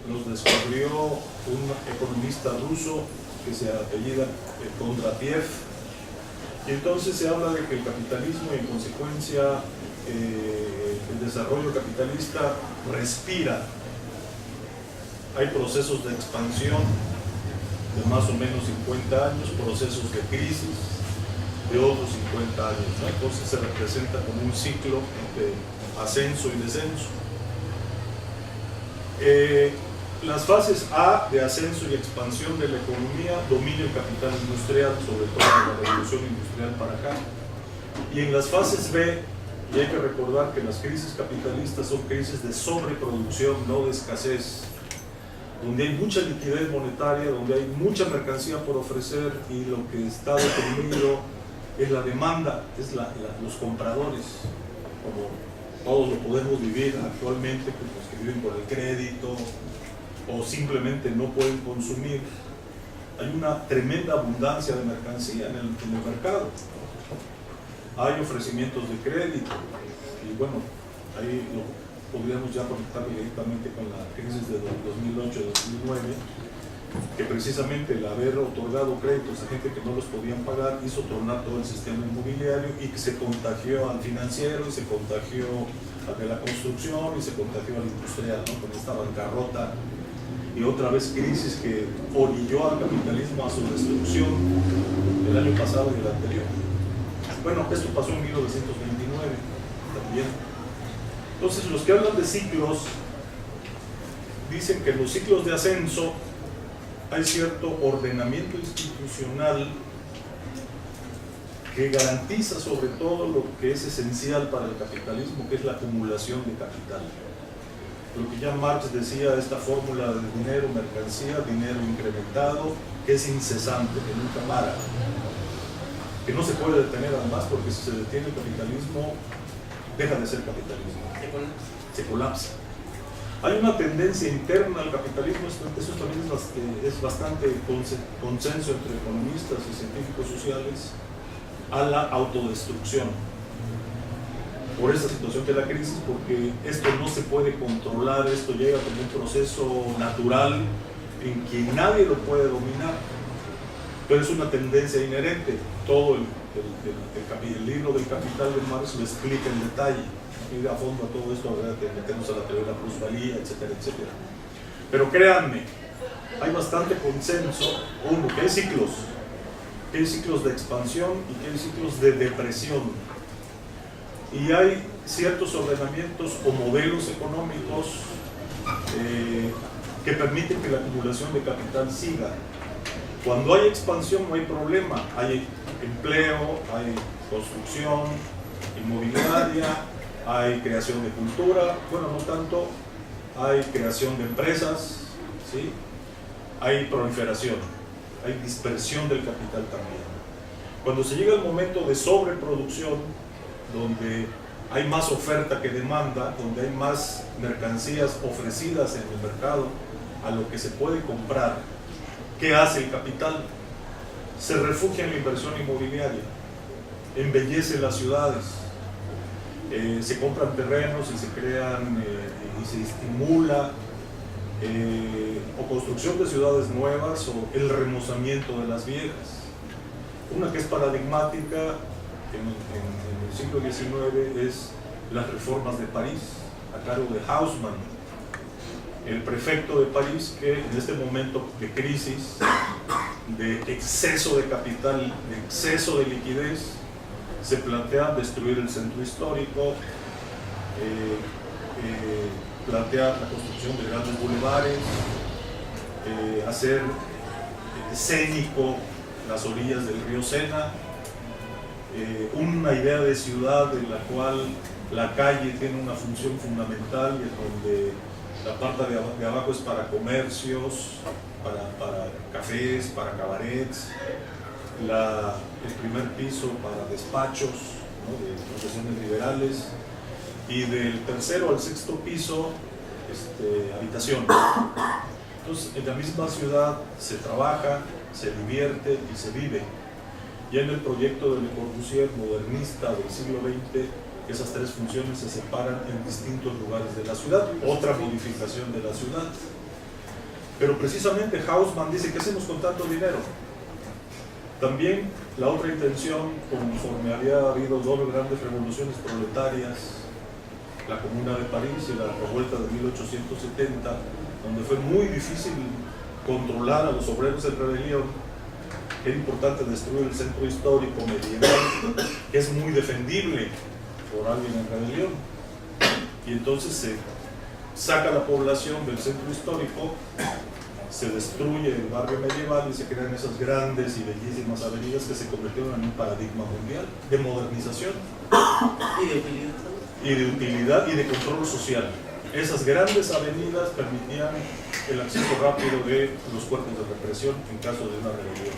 los descubrió un economista ruso que se apellida Kondratiev, y entonces se habla de que el capitalismo y en consecuencia el desarrollo capitalista respira. Hay procesos de expansión de más o menos 50 años, procesos de crisis de otros 50 años, ¿no? Entonces se representa como un ciclo de ascenso y descenso. Las fases A de ascenso y expansión de la economía domina el capital industrial, sobre todo en la revolución industrial para acá. Y en las fases B, y hay que recordar que las crisis capitalistas son crisis de sobreproducción, no de escasez, donde hay mucha liquidez monetaria, donde hay mucha mercancía por ofrecer y lo que está deprimido es la demanda, es los compradores, como todos lo podemos vivir actualmente, pues los que viven por el crédito o simplemente no pueden consumir. Hay una tremenda abundancia de mercancía en el mercado. Hay ofrecimientos de crédito y bueno, ahí lo podríamos ya conectar directamente con la crisis de 2008-2009, que precisamente el haber otorgado créditos a gente que no los podían pagar hizo tornar todo el sistema inmobiliario y que se contagió al financiero y se contagió al de la construcción y se contagió al industrial, ¿no? Con esta bancarrota y otra vez crisis que orilló al capitalismo a su destrucción el año pasado y el anterior. Bueno, esto pasó en 1929 también. Entonces los que hablan de ciclos dicen que en los ciclos de ascenso hay cierto ordenamiento institucional que garantiza sobre todo lo que es esencial para el capitalismo, que es la acumulación de capital. Lo que ya Marx decía, esta fórmula de dinero, mercancía, dinero incrementado, que es incesante, que nunca para, que no se puede detener además, porque si se detiene el capitalismo, deja de ser capitalismo, se colapsa. Hay una tendencia interna al capitalismo, eso también es bastante consenso entre economistas y científicos sociales, a la autodestrucción por esta situación de la crisis, porque esto no se puede controlar, esto llega como un proceso natural en que nadie lo puede dominar, pero es una tendencia inherente. Todo el libro del Capital de Marx lo explica en detalle, ir a fondo a todo esto, habría que meternos a la teoría de la plusvalía, etcétera, etcétera. Pero créanme, hay bastante consenso, uno, que hay ciclos de expansión y que hay ciclos de depresión. Y hay ciertos ordenamientos o modelos económicos que permiten que la acumulación de capital siga. Cuando hay expansión no hay problema, hay empleo, hay construcción inmobiliaria, hay creación de cultura, bueno, no tanto, hay creación de empresas, ¿sí? Hay proliferación, hay dispersión del capital también. Cuando se llega al momento de sobreproducción, donde hay más oferta que demanda, donde hay más mercancías ofrecidas en el mercado a lo que se puede comprar, ¿qué hace el capital? Se refugia en la inversión inmobiliaria, embellece las ciudades, se compran terrenos y se crean y se estimula o construcción de ciudades nuevas o el remozamiento de las viejas. Una que es paradigmática en el siglo XIX es las reformas de París, a cargo de Haussmann, el prefecto de París, que en este momento de crisis, de exceso de capital, de exceso de liquidez, se plantea destruir el centro histórico, plantea la construcción de grandes bulevares, hacer escénico las orillas del río Sena, una idea de ciudad en la cual la calle tiene una función fundamental y en donde la parte de abajo es comercios, para cafés, para cabarets, el primer piso para despachos, ¿no?, de profesiones liberales, y del tercero al sexto piso habitación. Entonces en la misma ciudad se trabaja, se divierte y se vive. Ya en el proyecto de Le Corbusier modernista del siglo XX, esas tres funciones se separan en distintos lugares de la ciudad, otra modificación de la ciudad. Pero precisamente Haussmann dice, ¿qué hacemos con tanto dinero? También la otra intención, conforme había habido dos grandes revoluciones proletarias, la Comuna de París y la revuelta de 1870, donde fue muy difícil controlar a los obreros en rebelión, era importante destruir el centro histórico medieval, que es muy defendible por alguien en rebelión. Y entonces se saca la población del centro histórico, se destruye el barrio medieval y se crean esas grandes y bellísimas avenidas que se convirtieron en un paradigma mundial de modernización y de utilidad y de control social. Esas grandes avenidas permitían el acceso rápido de los cuerpos de represión en caso de una rebelión.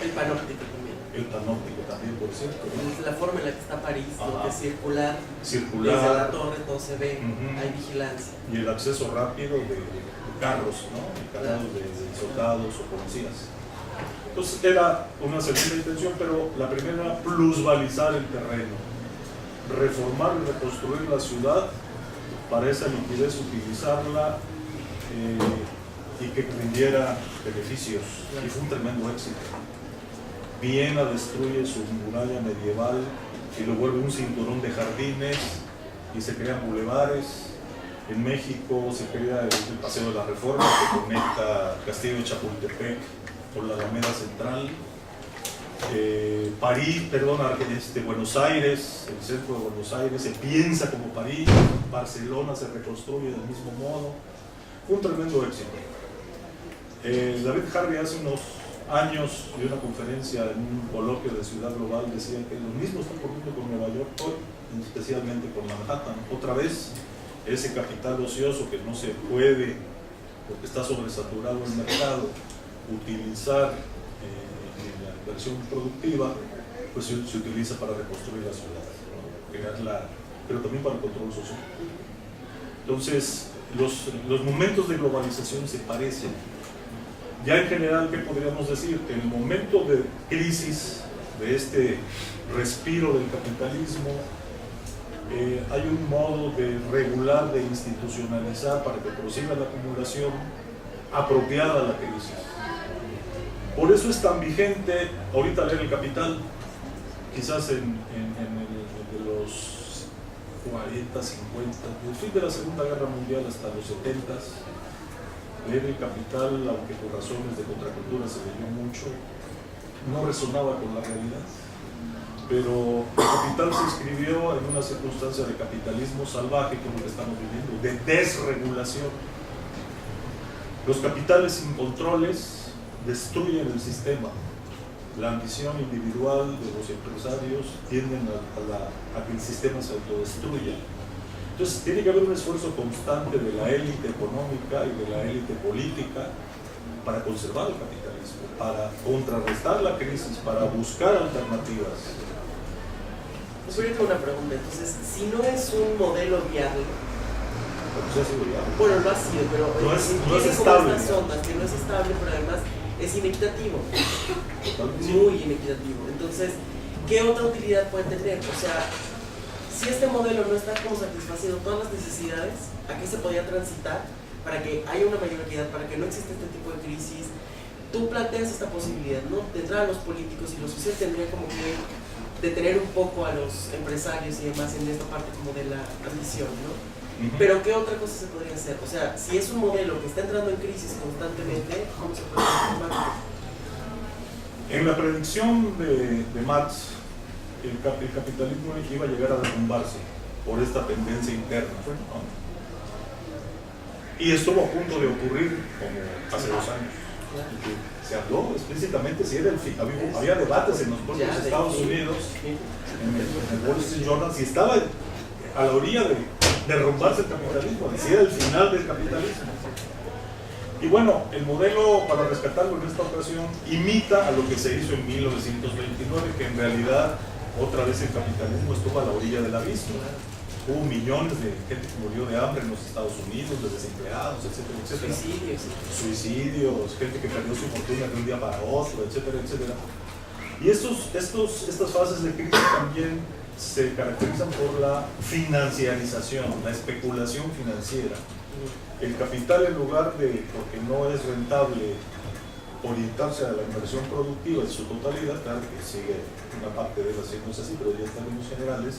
El panóptico también. El panóptico también, por cierto, ¿no? La forma en la que está París, donde es circular, desde la torre todo se ve, hay vigilancia. Y el acceso rápido de carros, ¿no? Carros de soldados o policías. Entonces era una segunda intención, pero la primera era plusvalizar el terreno, reformar y reconstruir la ciudad, para esa liquidez utilizarla y que rindiera beneficios. Y fue un tremendo éxito. Viena destruye su muralla medieval y lo vuelve un cinturón de jardines y se crean bulevares. En México se crea el Paseo de la Reforma, que conecta Castillo de Chapultepec con la Alameda Central. Buenos Aires, el centro de Buenos Aires se piensa como París, Barcelona se reconstruye del mismo modo. Fue un tremendo éxito. David Harvey hace unos años de una conferencia en un coloquio de Ciudad Global decía que lo mismo está ocurriendo con Nueva York hoy, especialmente con Manhattan. Otra vez, ese capital ocioso que no se puede, porque está sobresaturado el mercado, utilizar en la inversión productiva, pues se utiliza para reconstruir la ciudad, ¿no? Pero también para el control social. Entonces, los momentos de globalización se parecen. Ya en general, ¿qué podríamos decir? En el momento de crisis, de este respiro del capitalismo, hay un modo de regular, de institucionalizar para que prosiga la acumulación apropiada a la crisis. Por eso es tan vigente ahorita leer El Capital, quizás en los 40, 50, del fin de la Segunda Guerra Mundial hasta los 70s, leer El Capital, aunque por razones de contracultura se leyó mucho, no resonaba con la realidad. Pero El Capital se escribió en una circunstancia de capitalismo salvaje, como lo que estamos viviendo, de desregulación. Los capitales sin controles destruyen el sistema. La ambición individual de los empresarios tienden a que el sistema se autodestruya. Entonces tiene que haber un esfuerzo constante de la élite económica y de la élite política para conservar el capitalismo, para contrarrestar la crisis, para buscar alternativas. Pues yo tengo una pregunta, entonces, si no es un modelo viable, Pues ha sido viable. bueno, lo ha sido, pero no es tiene estable, como estas ondas, que no es estable, pero además es inequitativo, Totalmente. muy inequitativo. Entonces, ¿qué otra utilidad puede tener? O sea, si este modelo no está como satisfaciendo todas las necesidades, ¿a qué se podría transitar para que haya una mayor equidad, para que no exista este tipo de crisis? Tú planteas esta posibilidad, ¿no? De entrar a los políticos y lo social tendría como que detener un poco a los empresarios y demás en esta parte como de la ambición, ¿no? Pero ¿qué otra cosa se podría hacer? O sea, si es un modelo que está entrando en crisis constantemente, ¿cómo se puede transformar? En la predicción de Marx, el capitalismo iba a llegar a derrumbarse por esta tendencia interna, ¿no? Y estuvo a punto de ocurrir como hace 2 años. Se habló explícitamente si era el fin. Había debates en los propios Estados Unidos, en el Wall Street Journal, si estaba a la orilla de derrumbarse el capitalismo, si era el final del capitalismo. Y bueno, el modelo, para rescatarlo en esta ocasión, imita a lo que se hizo en 1929, que en realidad otra vez el capitalismo estuvo a la orilla del abismo. Hubo millones de gente que murió de hambre en los Estados Unidos, de desempleados, etcétera, etcétera. Suicidios, gente que perdió su fortuna de un día para otro, etcétera, etcétera. Y estas fases de crisis también se caracterizan por la financiarización, la especulación financiera. El capital, en lugar de, porque no es rentable, orientarse a la inversión productiva en su totalidad, claro que sigue una parte de él haciéndose así, pero ya en términos generales,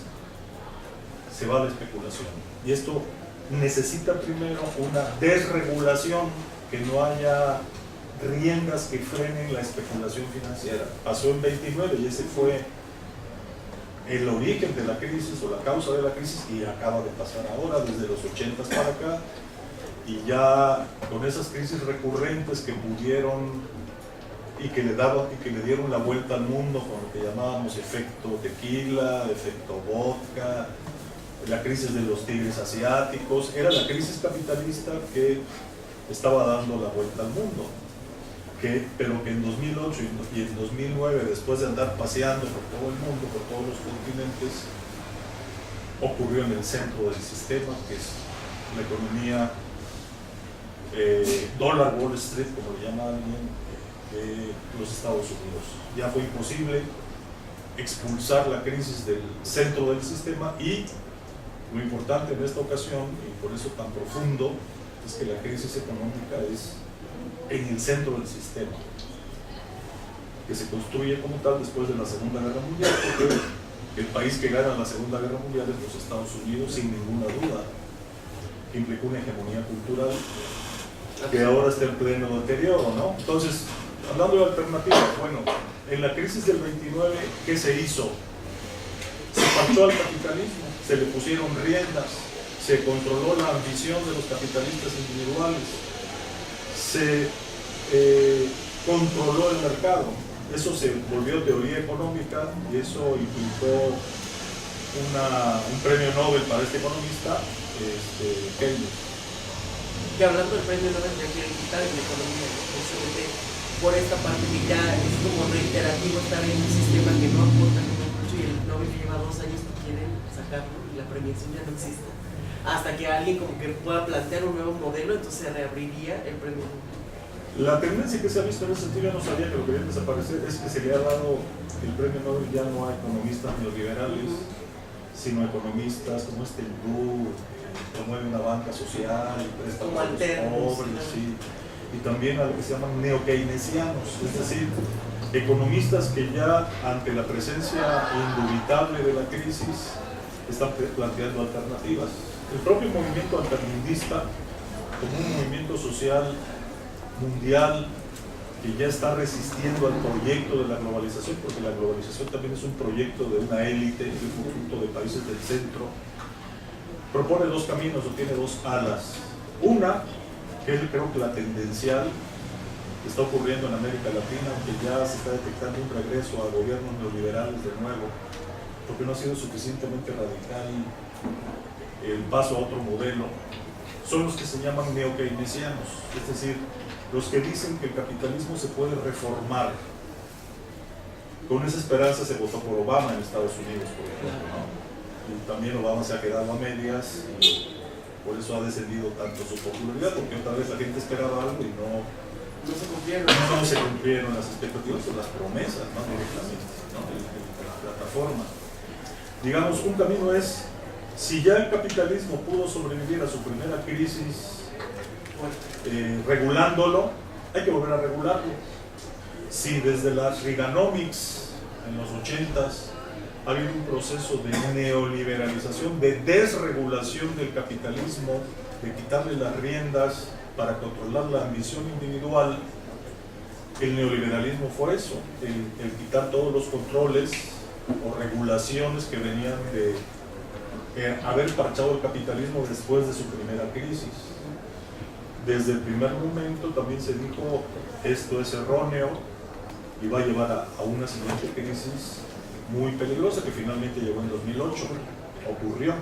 se va a la especulación. Y esto necesita primero una desregulación, que no haya riendas que frenen la especulación financiera. Pasó en 29 y ese fue el origen de la crisis o la causa de la crisis, y acaba de pasar ahora desde los 80 para acá, y ya con esas crisis recurrentes que pudieron y que le dieron la vuelta al mundo con lo que llamábamos efecto tequila, efecto vodka, la crisis de los tigres asiáticos, era la crisis capitalista que estaba dando la vuelta al mundo. Pero que en 2008 y en 2009, después de andar paseando por todo el mundo, por todos los continentes, ocurrió en el centro del sistema, que es la economía dólar Wall Street, como le llama alguien, de los Estados Unidos. Ya fue imposible expulsar la crisis del centro del sistema, y lo importante en esta ocasión, y por eso tan profundo, es que la crisis económica es en el centro del sistema, que se construye como tal después de la Segunda Guerra Mundial, porque el país que gana la Segunda Guerra Mundial es los Estados Unidos, sin ninguna duda, que implicó una hegemonía cultural que ahora está en pleno deterioro, ¿no? Entonces, hablando de alternativas, bueno, en la crisis del 29, ¿qué se hizo? Se parchó al capitalismo, se le pusieron riendas, se controló la ambición de los capitalistas individuales, se controló el mercado. Eso se volvió teoría económica, y eso implicó un premio Nobel para este economista, Keynes. Que hablando del premio Nobel ya quieren quitar en la economía, precisamente por esta parte que ya es como reiterativo estar en un sistema que no aporta como mucho, y el Nobel lleva 2 años que quieren sacarlo y la premiación ya no existe. Hasta que alguien como que pueda plantear un nuevo modelo, entonces se reabriría el premio Nobel. La tendencia que se ha visto en ese sentido, yo no sabía que lo querían desaparecer, es que se le ha dado el premio Nobel ya no a economistas neoliberales, sino a economistas como Gu, promueve una banca social y presta a los pobres, sí. Y también a lo que se llaman neo-keynesianos, es decir, economistas que ya ante la presencia indubitable de la crisis están planteando alternativas. El propio movimiento alternandista, como un movimiento social mundial que ya está resistiendo al proyecto de la globalización, porque la globalización también es un proyecto de una élite, de un conjunto de países del centro, propone 2 caminos, o tiene 2 alas. Una, que es creo que la tendencial que está ocurriendo en América Latina, aunque ya se está detectando un regreso a gobiernos neoliberales de nuevo, porque no ha sido suficientemente radical el paso a otro modelo, son los que se llaman neo-keynesianos, es decir, los que dicen que el capitalismo se puede reformar. Con esa esperanza se votó por Obama en Estados Unidos, por ejemplo, ¿no? Y también Obama se ha quedado a medias, y por eso ha descendido tanto su popularidad, porque otra vez la gente esperaba algo y no se cumplieron las expectativas o las promesas, ¿no? Directamente, ¿no? De la plataforma. Digamos, un camino es, si ya el capitalismo pudo sobrevivir a su primera crisis regulándolo, hay que volver a regularlo. Si desde las Reaganomics en los 80s ha habido un proceso de neoliberalización, de desregulación del capitalismo, de quitarle las riendas para controlar la ambición individual, el neoliberalismo fue eso, el quitar todos los controles o regulaciones que venían de haber parchado el capitalismo después de su primera crisis. Desde el primer momento también se dijo, esto es erróneo y va a llevar a una siguiente crisis muy peligrosa, que finalmente llegó en 2008, ocurrió.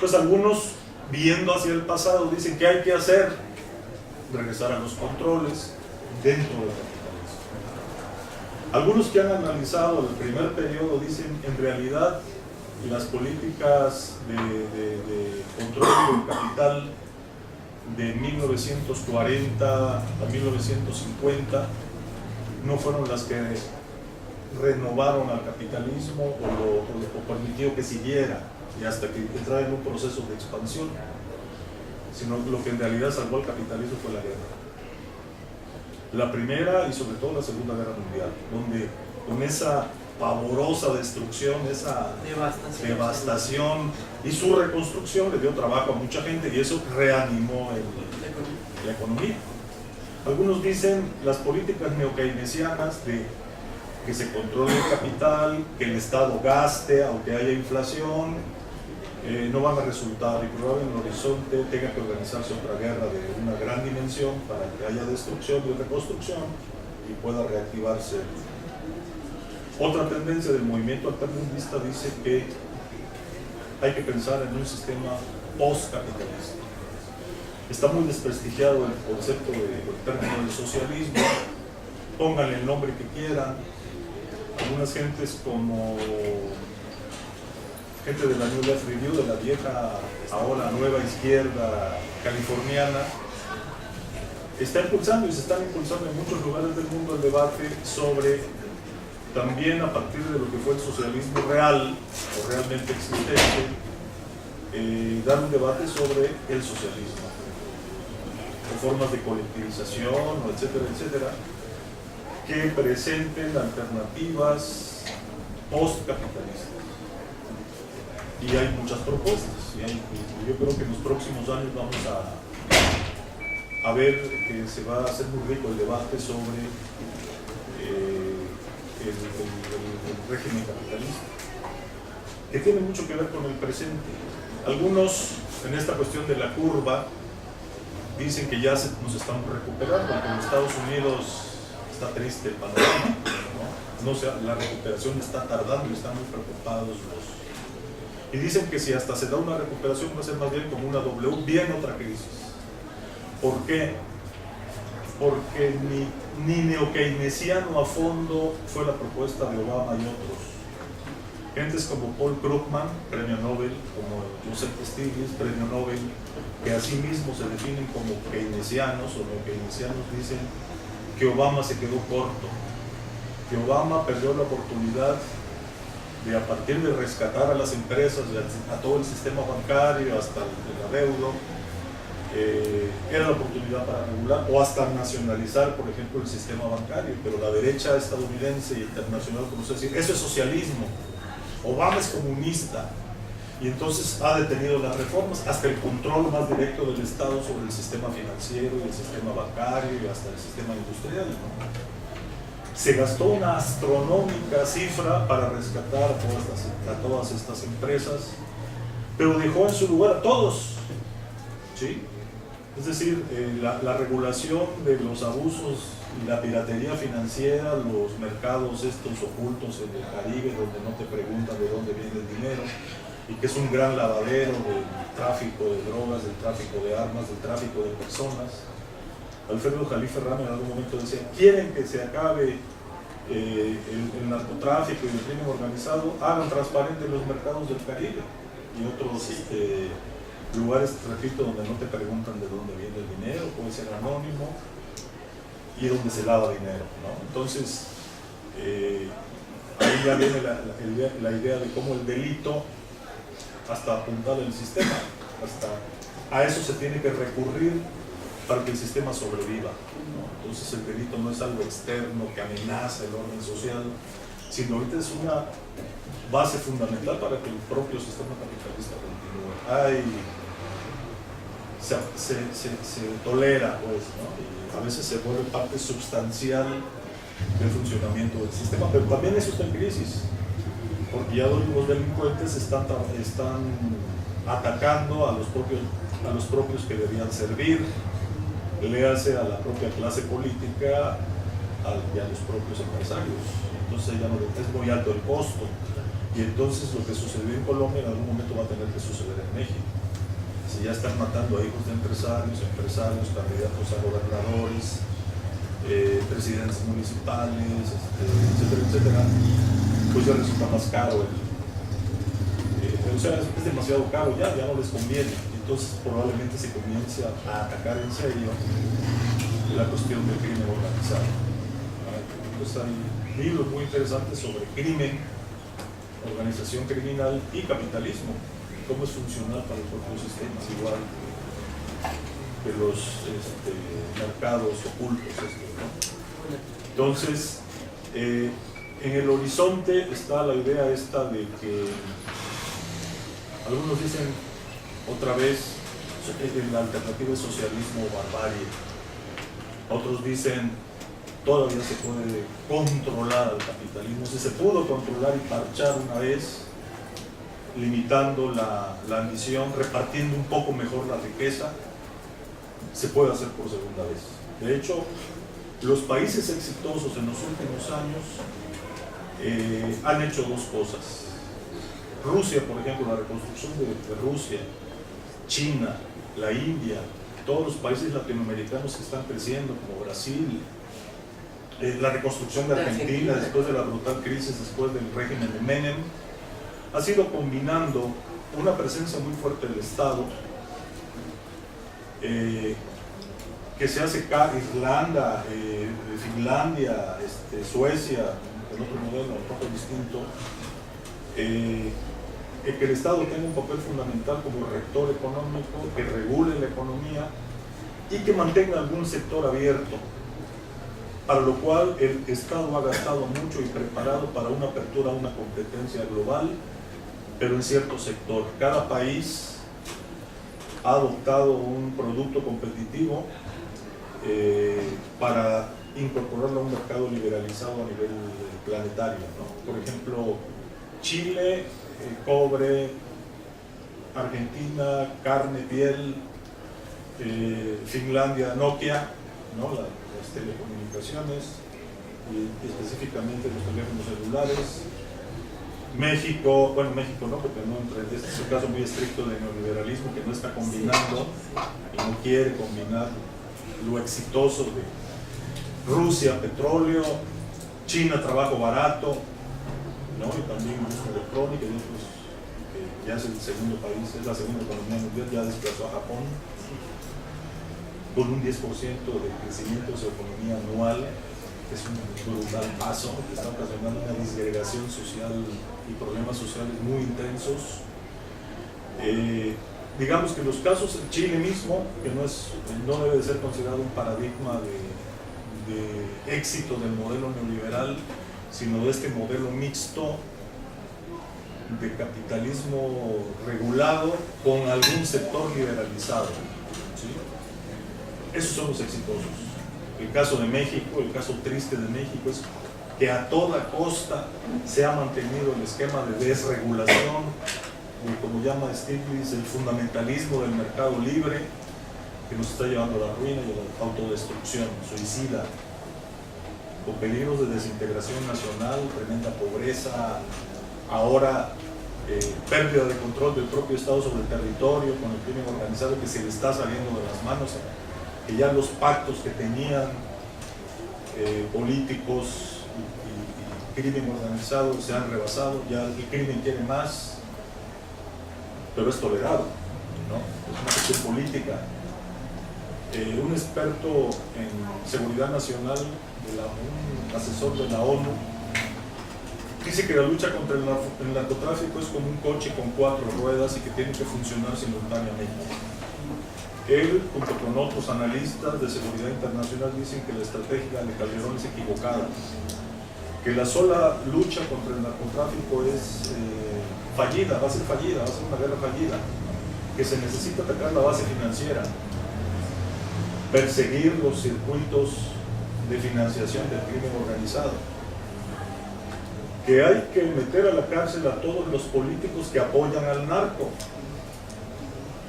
Pues algunos, viendo hacia el pasado, dicen que hay que hacer, regresar a los controles dentro del capitalismo. Algunos que han analizado el primer periodo dicen, en realidad, las políticas de control del capital de 1940 a 1950 no fueron las que renovaron al capitalismo o permitió que siguiera, y hasta que entrara en un proceso de expansión. sino lo que en realidad salvó al capitalismo fue la guerra. La Primera y sobre todo la Segunda Guerra Mundial, donde con esa pavorosa destrucción, esa devastación y su reconstrucción le dio trabajo a mucha gente y eso reanimó la economía. Algunos dicen las políticas neokeynesianas de que se controle el capital, que el Estado gaste aunque haya inflación, no van a resultar y probablemente en el horizonte tenga que organizarse otra guerra de una gran dimensión para que haya destrucción y reconstrucción y pueda reactivarse. Otra tendencia del movimiento altermundista dice que hay que pensar en un sistema post-capitalista. Está muy desprestigiado el concepto el término de socialismo, pónganle el nombre que quieran. Algunas gentes como gente de la New Left Review, de la vieja, ahora nueva izquierda californiana, está impulsando y se están impulsando en muchos lugares del mundo el debate sobre, también a partir de lo que fue el socialismo real o realmente existente, dar un debate sobre el socialismo, o formas de colectivización, o etcétera, etcétera, que presenten alternativas post-capitalistas. Y hay muchas propuestas, y yo creo que en los próximos años vamos a ver que se va a hacer muy rico el debate sobre el régimen capitalista, que tiene mucho que ver con el presente. Algunos en esta cuestión de la curva dicen que ya nos estamos recuperando, porque en Estados Unidos está triste el panorama, ¿no? La recuperación está tardando y están muy preocupados y dicen que si hasta se da una recuperación va a ser más bien como una W, bien otra crisis. ¿Por qué? Porque ni neokeynesiano a fondo fue la propuesta de Obama y otros. Gentes como Paul Krugman, premio Nobel, como Joseph Stiglitz, premio Nobel, que asimismo se definen como keynesianos o neokeynesianos, dicen que Obama se quedó corto, que Obama perdió la oportunidad de, a partir de rescatar a las empresas, a todo el sistema bancario, hasta el adeudo, era la oportunidad para regular o hasta nacionalizar, por ejemplo, el sistema bancario. Pero la derecha estadounidense y internacional comenzó a decir, eso es socialismo, Obama es comunista, y entonces ha detenido las reformas hasta el control más directo del Estado sobre el sistema financiero y el sistema bancario y hasta el sistema industrial, ¿no? Se gastó una astronómica cifra para rescatar a todas estas empresas, pero dejó en su lugar a todos, ¿sí? Es decir, la regulación de los abusos y la piratería financiera, los mercados estos ocultos en el Caribe donde no te preguntan de dónde viene el dinero y que es un gran lavadero del tráfico de drogas, del tráfico de armas, del tráfico de personas. Alfredo Jalí Ferrano en algún momento decía, quieren que se acabe el narcotráfico y el crimen organizado, hagan transparentes los mercados del Caribe y otros lugares, repito, donde no te preguntan de dónde viene el dinero, puede ser anónimo, y donde se lava dinero, ¿no? Entonces, ahí ya viene la idea de cómo el delito hasta apuntar el sistema, hasta a eso se tiene que recurrir para que el sistema sobreviva, ¿no? Entonces el delito no es algo externo que amenaza el orden social, sino ahorita es una base fundamental para que el propio sistema capitalista continúe. Se tolera, pues, ¿no? Y a veces se vuelve parte sustancial del funcionamiento del sistema, pero también eso está en crisis, porque ya los delincuentes están atacando a los propios que debían servir, léase a la propia clase política y a los propios empresarios. Entonces ya no es muy alto el costo, y entonces lo que sucedió en Colombia en algún momento va a tener que suceder en México. Si ya están matando a hijos de empresarios, candidatos a gobernadores, presidentes municipales, etcétera, etcétera, pues ya resulta más caro. O sea, es demasiado caro, ya no les conviene. Entonces probablemente se comience a atacar en serio la cuestión del crimen organizado. Entonces hay libros muy interesantes sobre crimen, organización criminal y capitalismo, cómo es funcional para el propio sistema. Igual mercados ocultos. ¿No? Entonces, en el horizonte está la idea esta de que algunos dicen otra vez la alternativa es socialismo o barbarie, otros dicen todavía se puede controlar al capitalismo. Si se pudo controlar y parchar una vez, limitando la ambición, repartiendo un poco mejor la riqueza, se puede hacer por segunda vez. De hecho, los países exitosos en los últimos años han hecho dos cosas. Rusia, por ejemplo, la reconstrucción de Rusia, China, la India, todos los países latinoamericanos que están creciendo, como Brasil, la reconstrucción de Argentina después de la brutal crisis, después del régimen de Menem, ha sido combinando una presencia muy fuerte del Estado, que se hace acá, Irlanda, Finlandia, Suecia, en otro modelo, un poco distinto, que el Estado tenga un papel fundamental como rector económico, que regule la economía y que mantenga algún sector abierto, para lo cual el Estado ha gastado mucho y preparado para una apertura a una competencia global, pero en cierto sector. Cada país ha adoptado un producto competitivo para incorporarlo a un mercado liberalizado a nivel planetario, ¿no? Por ejemplo, Chile, cobre, Argentina, carne, piel, Finlandia, Nokia, ¿no? Las telecomunicaciones y específicamente los teléfonos celulares. México, bueno, México no, porque no entra, este es un caso muy estricto de neoliberalismo que no está combinando y no quiere combinar lo exitoso de Rusia, petróleo, China, trabajo barato, ¿no? Y también industria electrónica y otros, que ya es el segundo país, es la segunda economía mundial, ya desplazó a Japón con un 10% de crecimiento de su economía anual. Es un brutal paso que está ocasionando una disgregación social y problemas sociales muy intensos. Digamos que los casos en Chile mismo, que no debe de ser considerado un paradigma de éxito del modelo neoliberal, sino de este modelo mixto de capitalismo regulado con algún sector liberalizado, ¿sí? Esos son los exitosos. El caso de México, el caso triste de México es que a toda costa se ha mantenido el esquema de desregulación, como llama Stiglitz, el fundamentalismo del mercado libre, que nos está llevando a la ruina y a la autodestrucción suicida, con peligros de desintegración nacional, tremenda pobreza, ahora pérdida de control del propio Estado sobre el territorio, con el crimen organizado que se le está saliendo de las manos, que ya los pactos que tenían políticos y crimen organizado se han rebasado, ya el crimen quiere más, pero es tolerado, ¿no? Es una cuestión política. Un experto en seguridad nacional, un asesor de la ONU, dice que la lucha contra el narcotráfico es como un coche con 4 ruedas y que tiene que funcionar simultáneamente. Él, junto con otros analistas de seguridad internacional, dicen que la estrategia de Calderón es equivocada, que la sola lucha contra el narcotráfico es fallida, va a ser una guerra fallida, que se necesita atacar la base financiera, perseguir los circuitos de financiación del crimen organizado, que hay que meter a la cárcel a todos los políticos que apoyan al narco,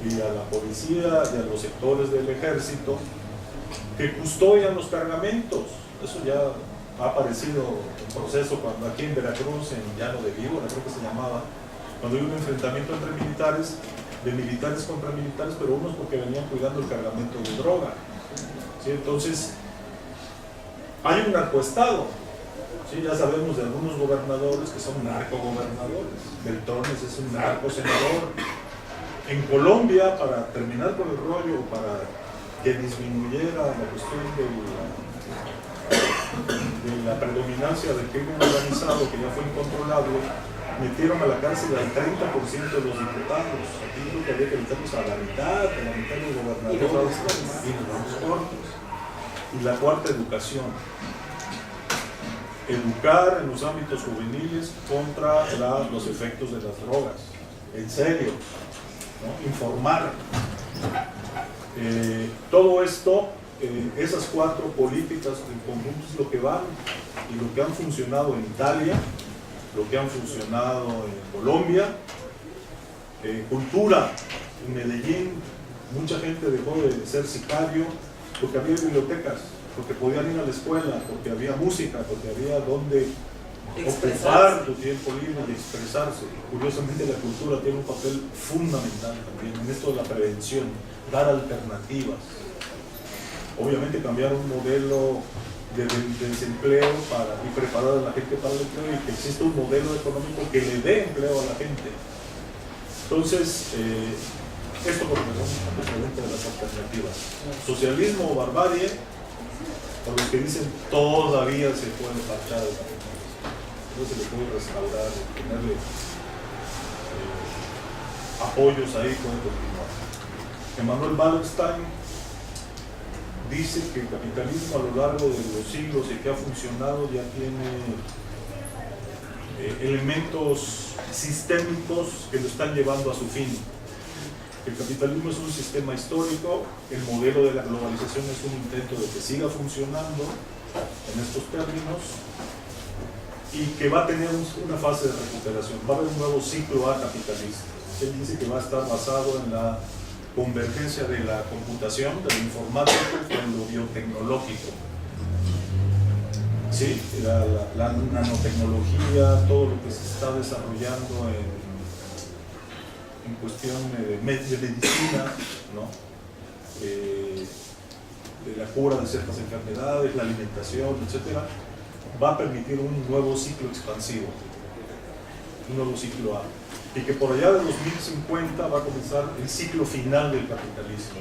y a la policía y a los sectores del ejército que custodian los cargamentos. Eso ya ha aparecido en proceso cuando aquí en Veracruz, en Llano de Víbora, creo que se llamaba, cuando hubo un enfrentamiento entre militares, de militares contra militares, pero unos porque venían cuidando el cargamento de droga, ¿sí? Entonces hay un narcoestado, ¿sí? Ya sabemos de algunos gobernadores que son narcogobernadores. Beltrones es un narcosenador. En Colombia, para terminar con el rollo, para que disminuyera la cuestión de la predominancia del crimen organizado, que ya fue incontrolable, metieron a la cárcel al 30% de los diputados. Aquí creo que había que meterlos a la mitad de los gobernadores. Y nos vamos cortos. Y la cuarta, educación. Educar en los ámbitos juveniles contra los efectos de las drogas. En serio, ¿no? Informar. Todo esto, esas cuatro políticas en conjunto es lo que van y lo que han funcionado en Italia, lo que han funcionado en Colombia. Cultura, en Medellín, mucha gente dejó de ser sicario porque había bibliotecas, porque podían ir a la escuela, porque había música, porque había donde ocupar tu tiempo libre y expresarse. Curiosamente la cultura tiene un papel fundamental también en esto de la prevención, dar alternativas. Obviamente cambiar un modelo de desempleo y preparar a la gente para el empleo y que exista un modelo económico que le dé empleo a la gente. Entonces, esto por lo menos es una pregunta de las alternativas. Socialismo o barbarie, por los que dicen todavía se puede parchar el capitalismo, no se le puede restaurar, ponerle apoyos ahí, puede continuar. Emmanuel Wallerstein dice que el capitalismo a lo largo de los siglos y que ha funcionado ya tiene elementos sistémicos que lo están llevando a su fin. El capitalismo es un sistema histórico, el modelo de la globalización es un intento de que siga funcionando en estos términos y que va a tener una fase de recuperación, va a haber un nuevo ciclo capitalista. Él dice que va a estar basado en la convergencia de la computación, de lo informático con lo biotecnológico. Sí, la nanotecnología, todo lo que se está desarrollando en cuestión de medicina, ¿no? De la cura de ciertas enfermedades, la alimentación, etcétera, va a permitir un nuevo ciclo expansivo, un nuevo ciclo A. Y que por allá de 2050 va a comenzar el ciclo final del capitalismo.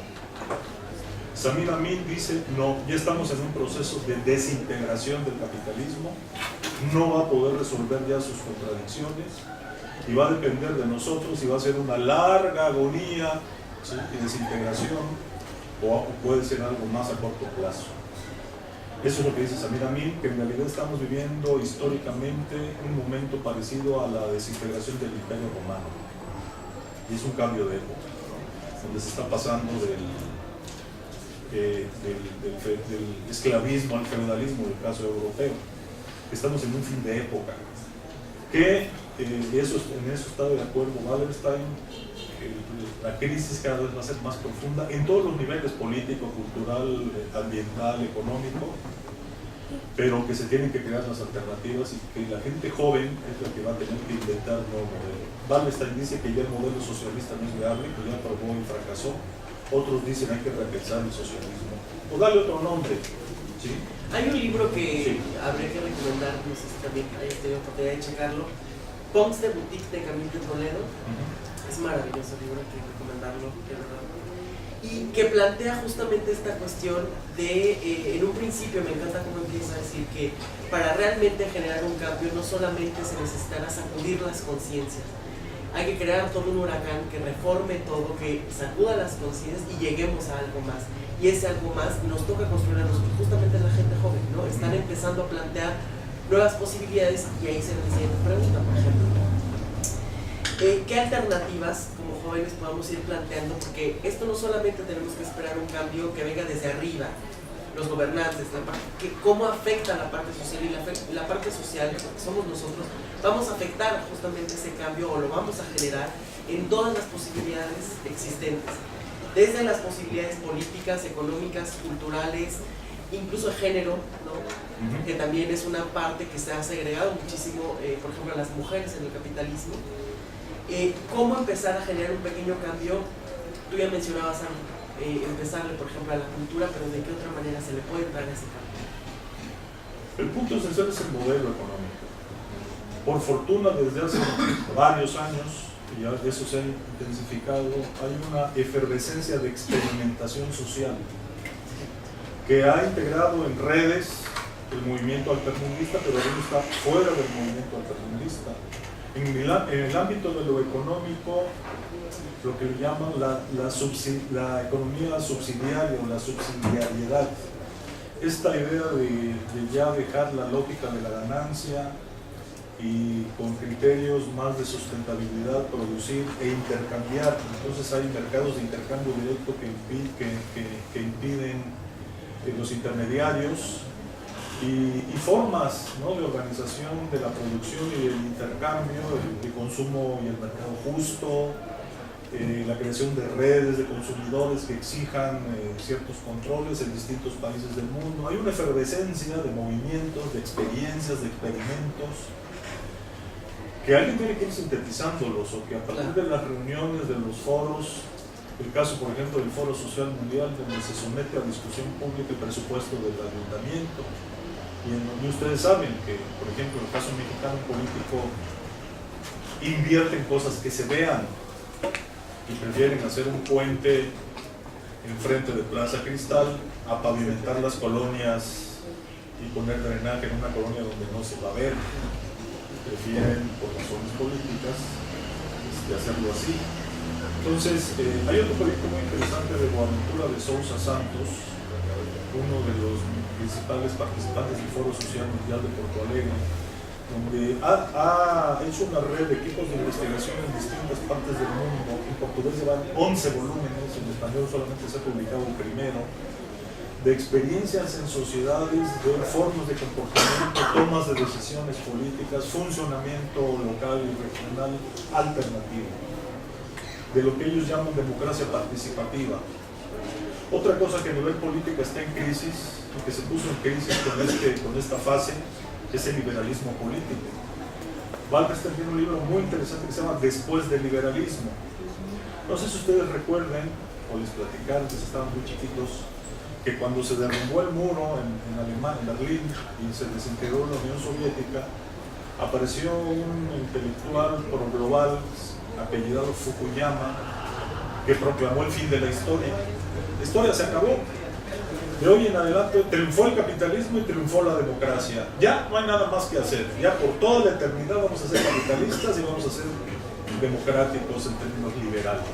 Samir Amin dice, no, ya estamos en un proceso de desintegración del capitalismo, no va a poder resolver ya sus contradicciones y va a depender de nosotros y va a ser una larga agonía, ¿sí? Y desintegración, o puede ser algo más a corto plazo. Eso es lo que dice Samir Amin, que en realidad estamos viviendo históricamente un momento parecido a la desintegración del Imperio Romano. Y es un cambio de época, ¿no? Donde se está pasando del esclavismo al feudalismo, en el caso europeo. Estamos en un fin de época. Que en eso está de acuerdo Wallerstein. La crisis cada vez va a ser más profunda en todos los niveles, político, cultural, ambiental, económico, pero que se tienen que crear las alternativas y que la gente joven es la que va a tener que inventar un nuevo modelo. Wallerstein dice que ya el modelo socialista no es viable, que ya probó y fracasó. Otros dicen hay que repensar el socialismo o darle otro nombre. ¿Sí? Hay un libro que habría que recomendar, no sé si también hayas tenido oportunidad de checarlo, Punks de Boutique de Camille de Toledo. Es maravilloso el libro, hay que recomendarlo, de verdad. Y que plantea justamente esta cuestión de, en un principio me encanta cómo empieza a decir que para realmente generar un cambio no solamente se necesitará sacudir las conciencias, hay que crear todo un huracán que reforme todo, que sacuda las conciencias y lleguemos a algo más. Y ese algo más nos toca construir a nosotros, justamente la gente joven, ¿no? Están empezando a plantear nuevas posibilidades y ahí se les siguiente pregunta, por ejemplo. ¿Qué alternativas como jóvenes podamos ir planteando? Porque esto no solamente tenemos que esperar un cambio que venga desde arriba, los gobernantes, cómo afecta la parte social y la parte social, porque somos nosotros, vamos a afectar justamente ese cambio o lo vamos a generar en todas las posibilidades existentes, desde las posibilidades políticas, económicas, culturales, incluso de género, ¿no? Que también es una parte que se ha segregado muchísimo, por ejemplo, a las mujeres en el capitalismo. ¿Cómo empezar a generar un pequeño cambio? Tú ya mencionabas empezarle, por ejemplo, a la cultura, pero ¿de qué otra manera se le puede dar ese cambio? El punto esencial es el modelo económico. Por fortuna, desde hace varios años, y ya eso se ha intensificado, hay una efervescencia de experimentación social que ha integrado en redes el movimiento altermundista, pero ahora está fuera del movimiento altermundista. En el ámbito de lo económico, lo que le llaman la economía subsidiaria o la subsidiariedad. Esta idea de ya dejar la lógica de la ganancia y con criterios más de sustentabilidad producir e intercambiar. Entonces hay mercados de intercambio directo que impiden los intermediarios y formas, ¿no?, de organización de la producción y del intercambio, el consumo y el mercado justo, la creación de redes de consumidores que exijan ciertos controles en distintos países del mundo. Hay una efervescencia de movimientos, de experiencias, de experimentos, que alguien tiene que ir sintetizándolos, o que a partir de las reuniones, de los foros, el caso por ejemplo del Foro Social Mundial, donde se somete a discusión pública el presupuesto del ayuntamiento, y en donde ustedes saben que, por ejemplo, el caso mexicano político invierte en cosas que se vean, y prefieren hacer un puente enfrente de Plaza Cristal a pavimentar las colonias y poner drenaje en una colonia donde no se va a ver. Prefieren, por razones políticas, hacerlo así. Entonces, hay otro proyecto muy interesante de Boaventura de Sousa Santos, uno de los principales participantes del Foro Social Mundial de Porto Alegre, donde ha hecho una red de equipos de investigación en distintas partes del mundo. En portugués llevan 11 volúmenes, en español solamente se ha publicado el primero, de experiencias en sociedades, de formas de comportamiento, tomas de decisiones políticas, funcionamiento local y regional alternativo, de lo que ellos llaman democracia participativa. Otra cosa que a nivel política está en crisis, y que se puso en crisis con esta fase, es el liberalismo político. Wallerstein tiene un libro muy interesante que se llama Después del liberalismo. No sé si ustedes recuerden, o les platicaron que estaban muy chiquitos, que cuando se derrumbó el muro en Alemania, en Berlín, y se desintegró la Unión Soviética, apareció un intelectual pro-global apellidado Fukuyama, que proclamó el fin de la historia. La historia se acabó. De hoy en adelante triunfó el capitalismo y triunfó la democracia. Ya no hay nada más que hacer. Ya por toda la eternidad vamos a ser capitalistas y vamos a ser democráticos en términos liberales.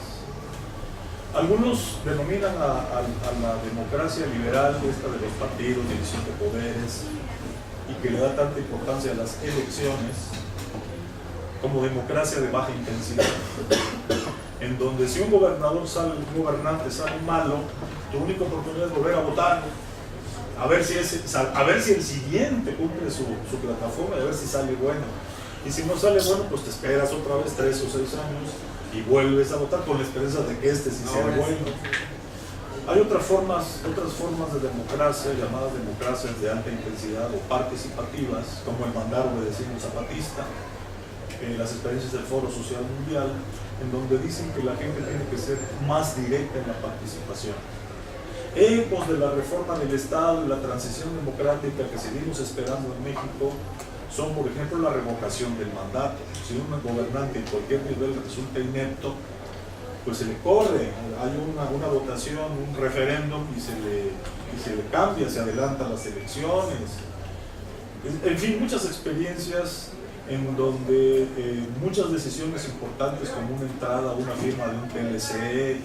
Algunos denominan a la democracia liberal, esta de los partidos, división de poderes, y que le da tanta importancia a las elecciones, como democracia de baja intensidad, en donde si un gobernante sale malo, tu única oportunidad es volver a votar, a ver si el siguiente cumple su plataforma y a ver si sale bueno. Y si no sale bueno, pues te esperas otra vez 3 o 6 años y vuelves a votar con la esperanza de que este sí sea bueno. Hay otras formas de democracia, llamadas democracias de alta intensidad o participativas, como el mandar obedeciendo zapatista, las experiencias del Foro Social Mundial, en donde dicen que la gente tiene que ser más directa en la participación. Ecos de la reforma del Estado y la transición democrática que seguimos esperando en México son, por ejemplo, la revocación del mandato. Si un gobernante en cualquier nivel resulta inepto, pues se le corre, hay una votación, un referéndum y se le cambia, se adelantan las elecciones. En fin, muchas experiencias en donde muchas decisiones importantes, como una entrada, una firma de un TLC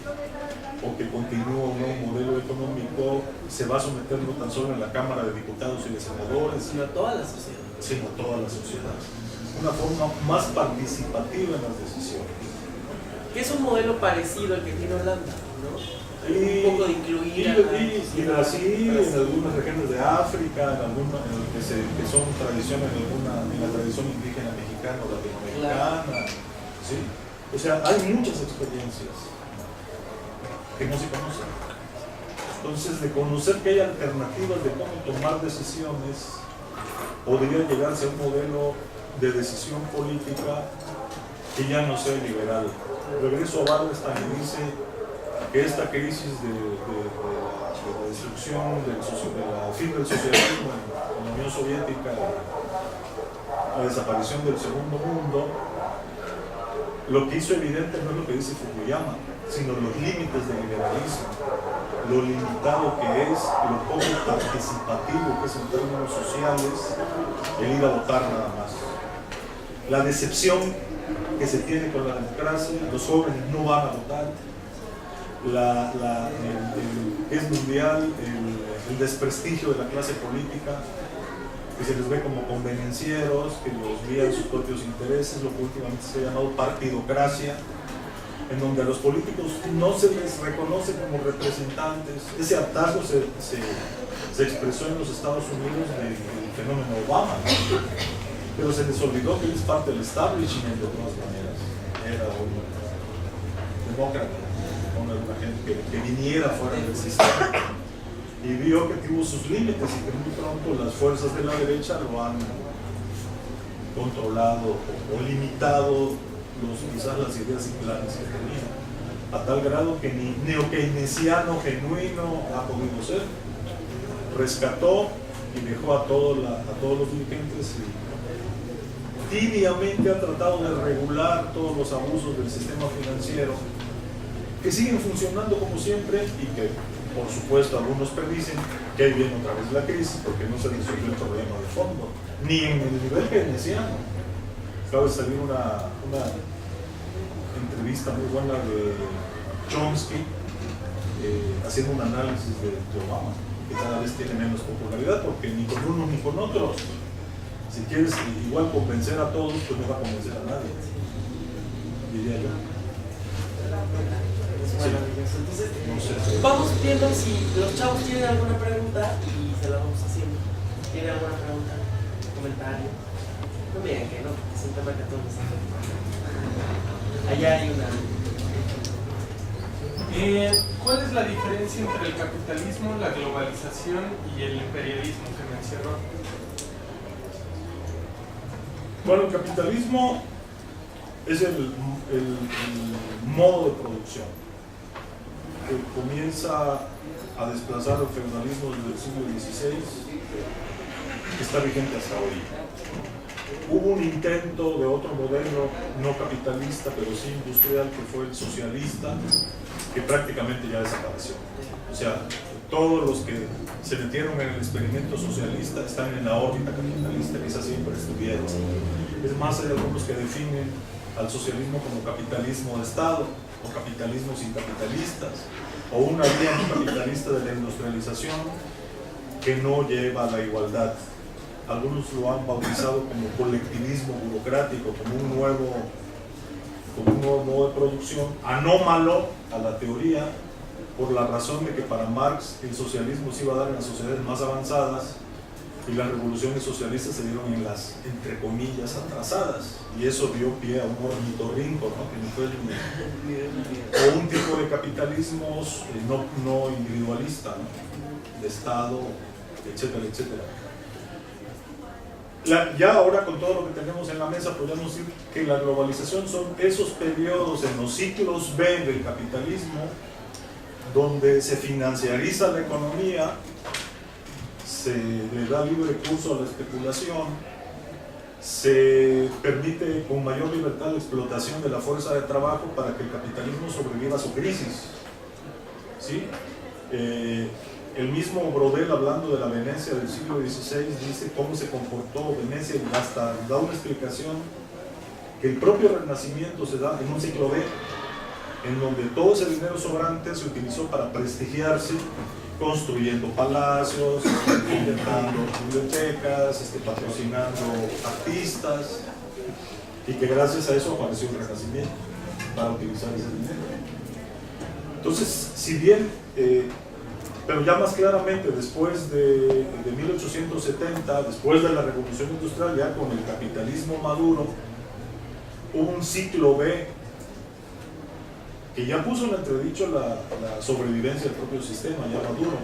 o que continúa un nuevo modelo económico, se va a someter no tan solo en la Cámara de Diputados y de Senadores, sino a toda la sociedad. Sino a toda la sociedad. Una forma más participativa en las decisiones. Que es un modelo parecido al que tiene Holanda, ¿no? Un poco de incluir y Brasil, en algunas regiones de África, que son tradiciones en la tradición indígena mexicana o latinoamericana. Claro. ¿Sí? O sea, hay muchas experiencias que no se conocen. Entonces, de conocer que hay alternativas de cómo tomar decisiones, podría llegarse a un modelo de decisión política que ya no sea liberal. Regreso a Wallerstein y dice que esta crisis de la destrucción del fin del socialismo en la Unión Soviética, la desaparición del segundo mundo, lo que hizo evidente no es lo que dice Fukuyama, sino los límites del liberalismo, lo limitado que es, lo poco participativo que es en términos sociales el ir a votar nada más. la decepción que se tiene con la democracia, los jóvenes no van a votar, que es mundial, el desprestigio de la clase política, que se les ve como convenencieros, que los guían sus propios intereses, lo que últimamente se ha llamado partidocracia, en donde a los políticos no se les reconoce como representantes. Ese hartazgo se expresó en los Estados Unidos del fenómeno Obama, ¿no? Pero se les olvidó que él es parte del establishment de todas maneras. Era un demócrata, una gente que viniera fuera del sistema, y vio que tuvo sus límites y que muy pronto las fuerzas de la derecha lo han controlado o limitado quizás las ideas y planes que tenía, a tal grado que ni neokeynesiano genuino ha podido ser. Rescató y dejó a todos los dirigentes y tibiamente ha tratado de regular todos los abusos del sistema financiero, que siguen funcionando como siempre y que, por supuesto, algunos predicen que ahí viene otra vez la crisis porque no se resuelve el problema de fondo, ni en el nivel keynesiano. Acaba de salir una entrevista muy buena de Chomsky haciendo un análisis de Obama, que cada vez tiene menos popularidad porque ni con uno ni con otros. Si quieres igual convencer a todos, pues no va a convencer a nadie, diría yo. Maravilloso. Entonces, no sé. vamos viendo si los chavos tienen alguna pregunta y se la vamos haciendo. ¿Tienen alguna pregunta? ¿Comentario? No me digan que no, porque es un tema que a todos nos afecta. Allá hay una. ¿Cuál es la diferencia entre el capitalismo, la globalización y el imperialismo que mencionó? Bueno, el capitalismo es el modo de producción que comienza a desplazar el feudalismo desde el siglo XVI, que está vigente hasta hoy. Hubo un intento de otro modelo no capitalista, pero sí industrial, que fue el socialista, que prácticamente ya desapareció. O sea, todos los que se metieron en el experimento socialista están en la órbita capitalista, que esa siempre estuvieron. Es más, hay algunos que definen al socialismo como capitalismo de Estado, o capitalismo sin capitalistas, o una vía capitalista de la industrialización que no lleva a la igualdad. Algunos lo han bautizado como colectivismo burocrático, como un nuevo modo de producción, anómalo a la teoría, por la razón de que para Marx el socialismo se iba a dar en las sociedades más avanzadas y las revoluciones socialistas se dieron en las, entre comillas, atrasadas, y eso dio pie a un ornitorrinco, ¿no? Que no fue o un tipo de capitalismos no individualista, ¿no? De Estado, etcétera, etcétera. Ya ahora, con todo lo que tenemos en la mesa, podemos decir que la globalización son esos periodos en los ciclos B del capitalismo donde se financiariza la economía, se le da libre curso a la especulación, se permite con mayor libertad la explotación de la fuerza de trabajo para que el capitalismo sobreviva a su crisis. ¿Sí? El mismo Brodel, hablando de la Venecia del siglo XVI, dice cómo se comportó Venecia y hasta da una explicación que el propio Renacimiento se da en un ciclo B, en donde todo ese dinero sobrante se utilizó para prestigiarse, construyendo palacios, inventando bibliotecas, patrocinando artistas, y que gracias a eso apareció el Renacimiento para utilizar ese dinero. Entonces, si bien pero ya más claramente después de 1870, después de la Revolución Industrial, ya con el capitalismo maduro, hubo un ciclo B que ya puso en entredicho la sobrevivencia del propio sistema, ya maduro,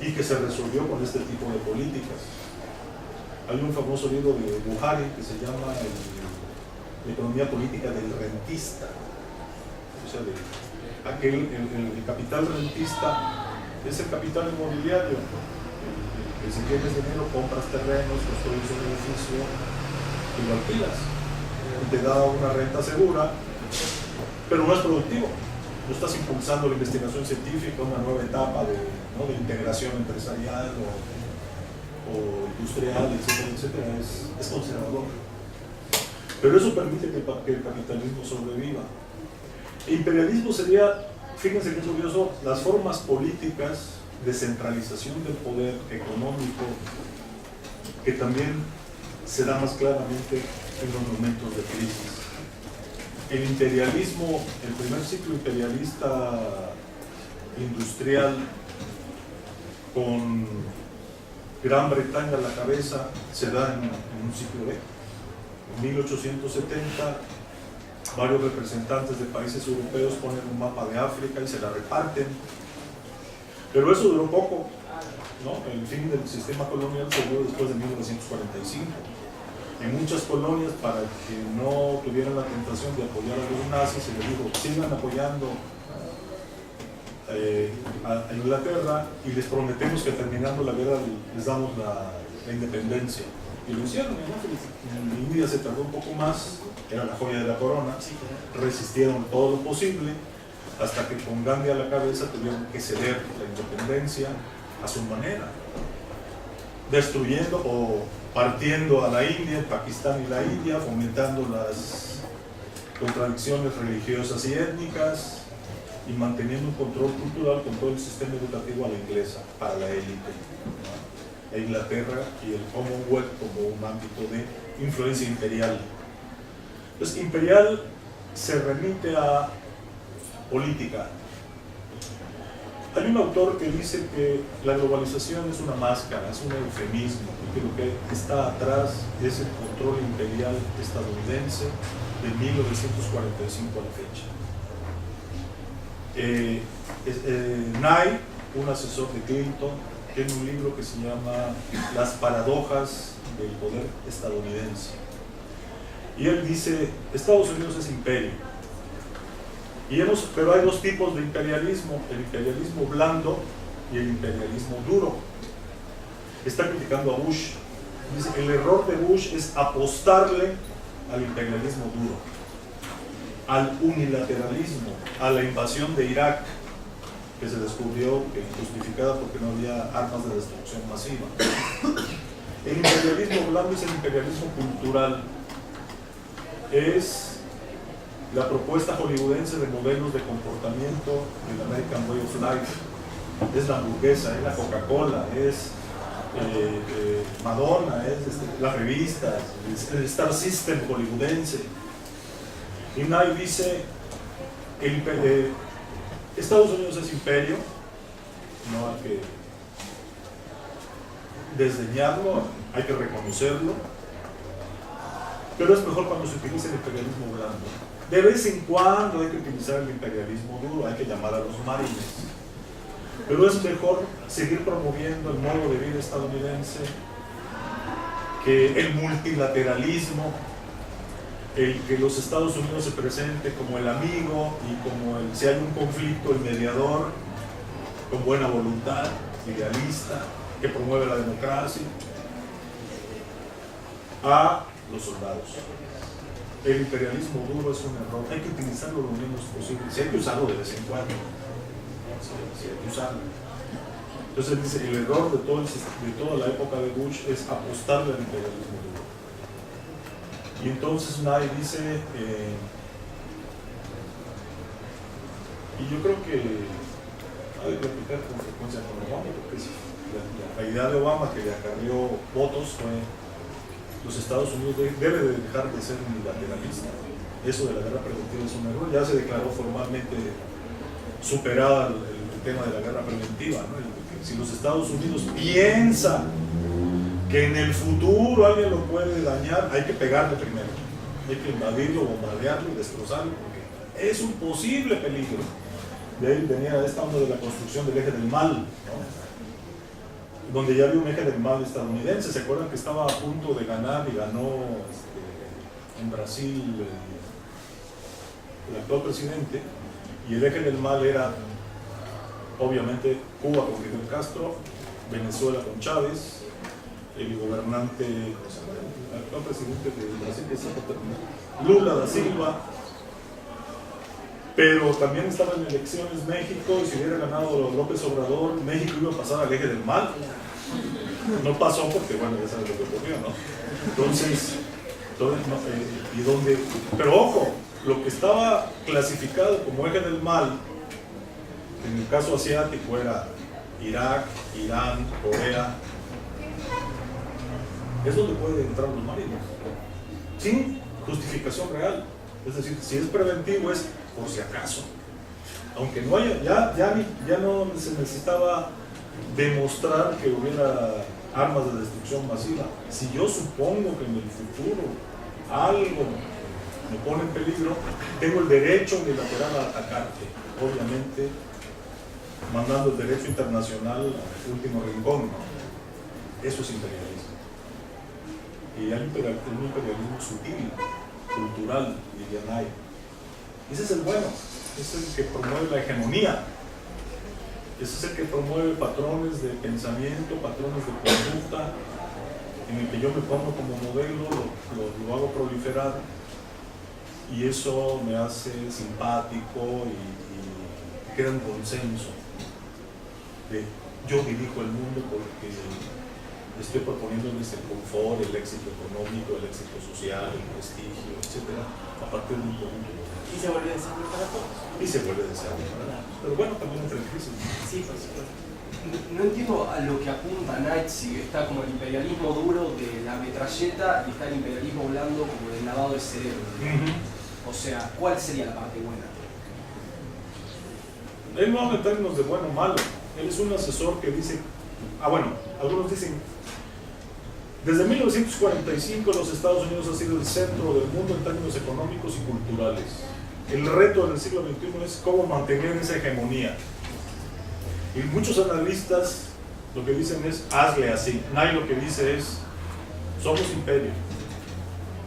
y que se resolvió con este tipo de políticas. Hay un famoso libro de Buhari que se llama La economía política del rentista, o sea, el capital rentista es el capital inmobiliario. Si tienes dinero, compras terrenos, construyes un edificio y lo alquilas. Te da una renta segura, pero no es productivo. No estás impulsando la investigación científica, una nueva etapa de integración empresarial o industrial, etcétera, etcétera. Es conservador. Pero eso permite que el capitalismo sobreviva. Imperialismo sería, fíjense qué curioso, las formas políticas de centralización del poder económico que también se da más claramente en los momentos de crisis. El imperialismo, el primer ciclo imperialista industrial con Gran Bretaña a la cabeza se da en un ciclo B. En 1870 varios representantes de países europeos ponen un mapa de África y se la reparten, pero eso duró poco, ¿no? El fin del sistema colonial se dio después de 1945. En muchas colonias, para que no tuvieran la tentación de apoyar a los nazis, se les dijo, sigan apoyando a Inglaterra y les prometemos que terminando la guerra les damos la independencia. Y lo hicieron, ¿no? En India se tardó un poco más, era la joya de la corona, resistieron todo lo posible, hasta que con Gandhi a la cabeza tuvieron que ceder la independencia a su manera, destruyendo o partiendo a la India, el Pakistán y la India, fomentando las contradicciones religiosas y étnicas y manteniendo un control cultural con todo el sistema educativo a la inglesa, para la élite, ¿no? E Inglaterra y el Commonwealth como un ámbito de influencia imperial. Entonces, imperial se remite a política. Hay un autor que dice que la globalización es una máscara, es un eufemismo, y que lo que está atrás es el control imperial estadounidense de 1945 a la fecha. Nye, un asesor de Clinton, tiene un libro que se llama Las paradojas del poder estadounidense. Y él dice, Estados Unidos es imperio. Pero hay dos tipos de imperialismo, el imperialismo blando y el imperialismo duro. Está criticando a Bush. Dice, el error de Bush es apostarle al imperialismo duro, al unilateralismo, a la invasión de Irak, que se descubrió injustificada porque no había armas de destrucción masiva. El imperialismo blando es el imperialismo cultural. Es la propuesta hollywoodense de modelos de comportamiento del American Way of Life. Es la hamburguesa, es la Coca-Cola, es Madonna, es las revistas, el Star System hollywoodense. Y Nye dice, Estados Unidos es imperio, no hay que desdeñarlo, hay que reconocerlo, pero es mejor cuando se utiliza el imperialismo blando. De vez en cuando hay que utilizar el imperialismo duro, hay que llamar a los marines. Pero es mejor seguir promoviendo el modo de vida estadounidense que el multilateralismo, el que los Estados Unidos se presente como el amigo y como si hay un conflicto, el mediador, con buena voluntad, idealista, que promueve la democracia, a los soldados. El imperialismo duro es un error, hay que utilizarlo lo menos posible, si hay que usarlo de vez en cuando, si hay que usarlo. Entonces dice, el error de toda la época de Bush es apostarle al imperialismo duro. Y entonces Nye dice, y yo creo que hay que replicar con frecuencia con Obama, porque la idea de Obama que le acarrió votos fue: los Estados Unidos debe de dejar de ser unilateralista. Eso de la guerra preventiva es un error. Ya se declaró formalmente superada el tema de la guerra preventiva, ¿no? Si los Estados Unidos piensan que en el futuro alguien lo puede dañar, hay que pegarle primero. Hay que invadirlo, bombardearlo y destrozarlo, porque es un posible peligro. De ahí venía esta onda de la construcción del eje del mal, ¿no? Donde ya había un eje del mal estadounidense. ¿Se acuerdan que estaba a punto de ganar y ganó en Brasil el actual presidente? Y el eje del mal era, obviamente, Cuba con Fidel Castro, Venezuela con Chávez, el gobernante, el actual presidente de Brasil, que es Lula da Silva. Pero también estaba en elecciones México, y si hubiera ganado López Obrador, México iba a pasar al eje del mal. No pasó porque, bueno, ya sabes lo que ocurrió, ¿no? Entonces Entonces, y donde, pero ojo, lo que estaba clasificado como eje del mal, en el caso asiático era Irak, Irán, Corea, es donde pueden entrar los marinos, sin justificación real. Es decir, si es preventivo es por si acaso. Aunque no haya, ya no se necesitaba demostrar que hubiera armas de destrucción masiva. Si yo supongo que en el futuro algo me pone en peligro, tengo el derecho unilateral a atacarte, obviamente mandando el derecho internacional al último rincón, ¿no? Eso es imperialismo. Y hay un imperialismo sutil, cultural, diría Nay. Ese es el bueno, ese es el que promueve la hegemonía. Ese es el que promueve patrones de pensamiento, patrones de conducta, en el que yo me pongo como modelo, lo hago proliferar, y eso me hace simpático y queda un consenso de yo dirijo el mundo porque estoy proponiéndoles el confort, el éxito económico, el éxito social, el prestigio, etcétera, a partir de un punto. Y se vuelve deseable para todos. Y se vuelve deseable para todos. Pero bueno, también entra en crisis. Sí, por supuesto. No entiendo a lo que apunta Nietzsche. Está como el imperialismo duro de la metralleta y está el imperialismo blando como del lavado de cerebro. O sea, ¿cuál sería la parte buena? Él no habla en términos de bueno o malo. Él es un asesor que dice, algunos dicen, desde 1945 los Estados Unidos han sido el centro del mundo en términos económicos y culturales. El reto del siglo XXI es cómo mantener esa hegemonía. Y muchos analistas lo que dicen es, hazle así. Nay lo que dice es, somos imperio.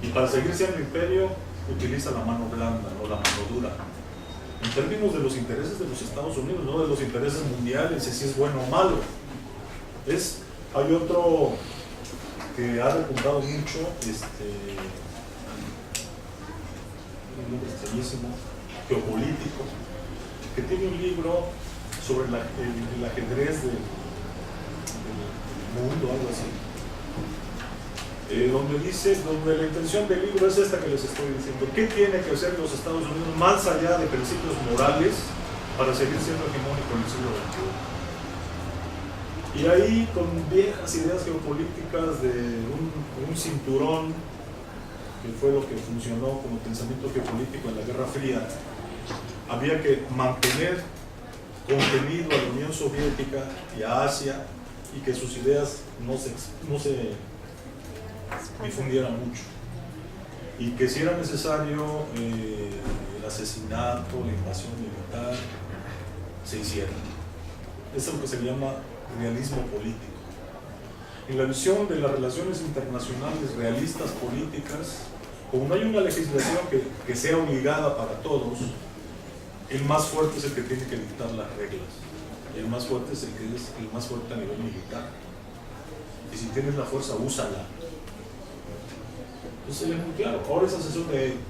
Y para seguir siendo imperio, utiliza la mano blanda, no la mano dura. En términos de los intereses de los Estados Unidos, no de los intereses mundiales, si es bueno o malo. Hay otro que ha repuntado mucho, un nombre extrañísimo, geopolítico, que tiene un libro sobre el ajedrez del mundo, algo así, donde la intención del libro es esta que les estoy diciendo. ¿Qué tiene que hacer los Estados Unidos más allá de principios morales para seguir siendo hegemónico en el siglo XXI? Y ahí, con viejas ideas geopolíticas de un cinturón, que fue lo que funcionó como pensamiento geopolítico en la Guerra Fría, había que mantener contenido a la Unión Soviética y a Asia, y que sus ideas no se difundieran mucho. Y que si era necesario el asesinato, la invasión militar, se hiciera. Eso es lo que se llama realismo político. En la visión de las relaciones internacionales realistas políticas, como no hay una legislación que sea obligada para todos, el más fuerte es el que tiene que dictar las reglas, y el más fuerte es el que es el más fuerte a nivel militar. Y si tienes la fuerza, úsala. Entonces es muy claro. Ahora es asesor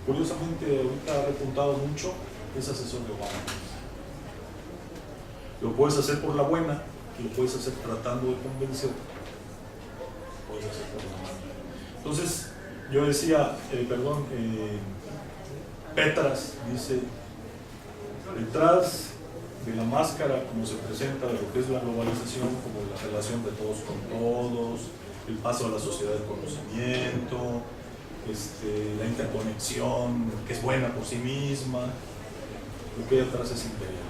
curiosamente ahorita ha repuntado mucho, es asesor de Obama. Lo puedes hacer por la buena, lo puedes hacer tratando de convencer, puedes hacer por la mala. Entonces, yo decía, Petras dice, detrás de la máscara como se presenta de lo que es la globalización, como la relación de todos con todos, el paso a la sociedad del conocimiento, la interconexión que es buena por sí misma, lo que hay atrás es imperialismo.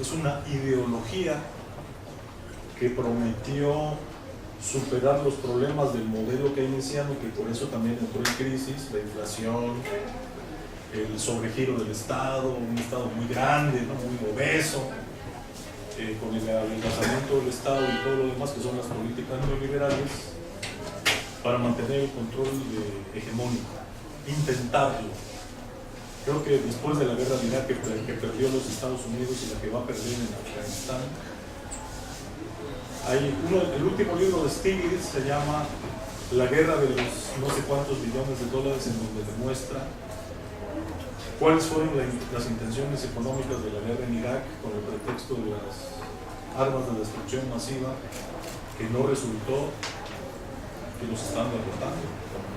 Es una ideología que prometió superar los problemas del modelo keynesiano, que por eso también entró en crisis, la inflación, el sobregiro del Estado, un Estado muy grande, ¿no? Muy obeso, con el adelgazamiento del Estado y todo lo demás que son las políticas neoliberales, para mantener el control hegemónico, intentarlo. Creo que después de la guerra de Irak que perdió los Estados Unidos y la que va a perder en Afganistán, el último libro de Stiglitz se llama La guerra de los no sé cuántos billones de dólares, en donde demuestra cuáles fueron las intenciones económicas de la guerra en Irak con el pretexto de las armas de destrucción masiva, que no resultó, que los están derrotando.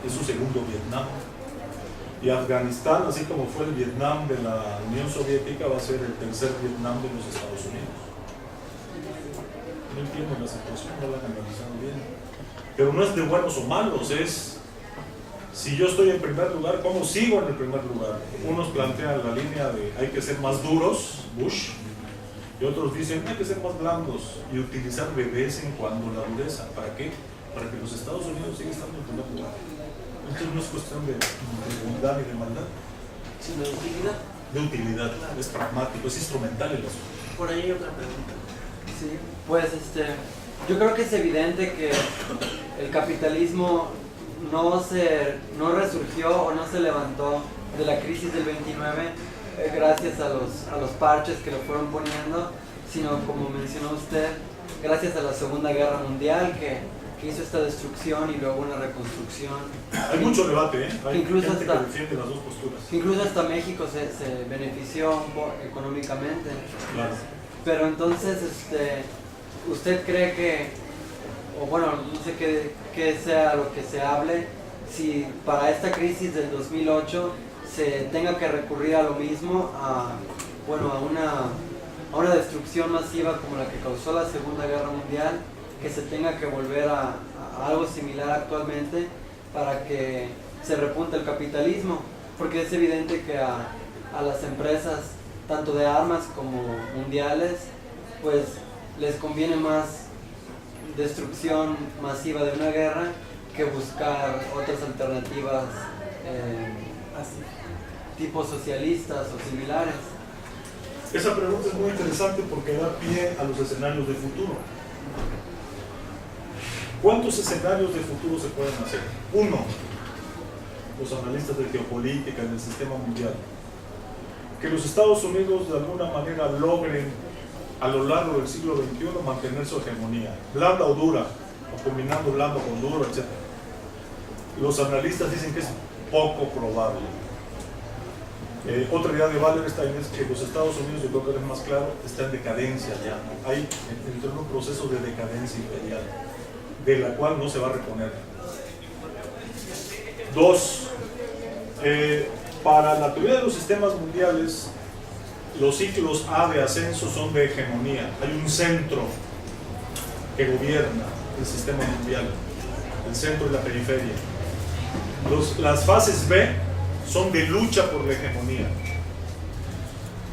Es su segundo Vietnam. Y Afganistán, así como fue el Vietnam de la Unión Soviética, va a ser el tercer Vietnam de los Estados Unidos. No entiendo la situación, no la han analizado bien. Pero no es de buenos o malos, es si yo estoy en primer lugar, ¿cómo sigo en el primer lugar? Unos plantean la línea de hay que ser más duros, Bush, y otros dicen hay que ser más blandos y utilizar de vez en cuando la dureza. ¿Para qué? Para que los Estados Unidos sigan estando en primer lugar. Entonces no es cuestión de bondad ni de maldad, Sino de utilidad. de utilidad, es pragmático, es instrumental el asunto. Por ahí hay otra pregunta. Sí, pues yo creo que es evidente que el capitalismo no resurgió o no se levantó de la crisis del 29 gracias a los parches que lo fueron poniendo, sino como mencionó usted, gracias a la Segunda Guerra Mundial que hizo esta destrucción y luego una reconstrucción. Hay mucho debate, hay incluso gente hasta, que defiende las dos posturas. Incluso hasta México se benefició un poco económicamente. Claro. Pero entonces, ¿usted cree que, o bueno, no sé qué sea lo que se hable, si para esta crisis del 2008 se tenga que recurrir a lo mismo, a una destrucción masiva como la que causó la Segunda Guerra Mundial, que se tenga que volver a algo similar actualmente para que se repunte el capitalismo? Porque es evidente que a las empresas, tanto de armas como mundiales, pues les conviene más destrucción masiva de una guerra que buscar otras alternativas tipo socialistas o similares. Esa pregunta es muy interesante porque da pie a los escenarios de futuro. ¿Cuántos escenarios de futuro se pueden hacer? Uno, los analistas de geopolítica en el sistema mundial, que los Estados Unidos de alguna manera logren a lo largo del siglo XXI mantener su hegemonía, blanda o dura, o combinando blando con duro, etc. Los analistas dicen que es poco probable. Otra idea de Wallerstein es que los Estados Unidos, yo creo que es más claro, está en decadencia ya. Hay entró en un proceso de decadencia imperial, de la cual no se va a reponer. Dos, para la teoría de los sistemas mundiales, los ciclos A de ascenso son de hegemonía. Hay un centro que gobierna el sistema mundial, el centro y la periferia. Las fases B son de lucha por la hegemonía.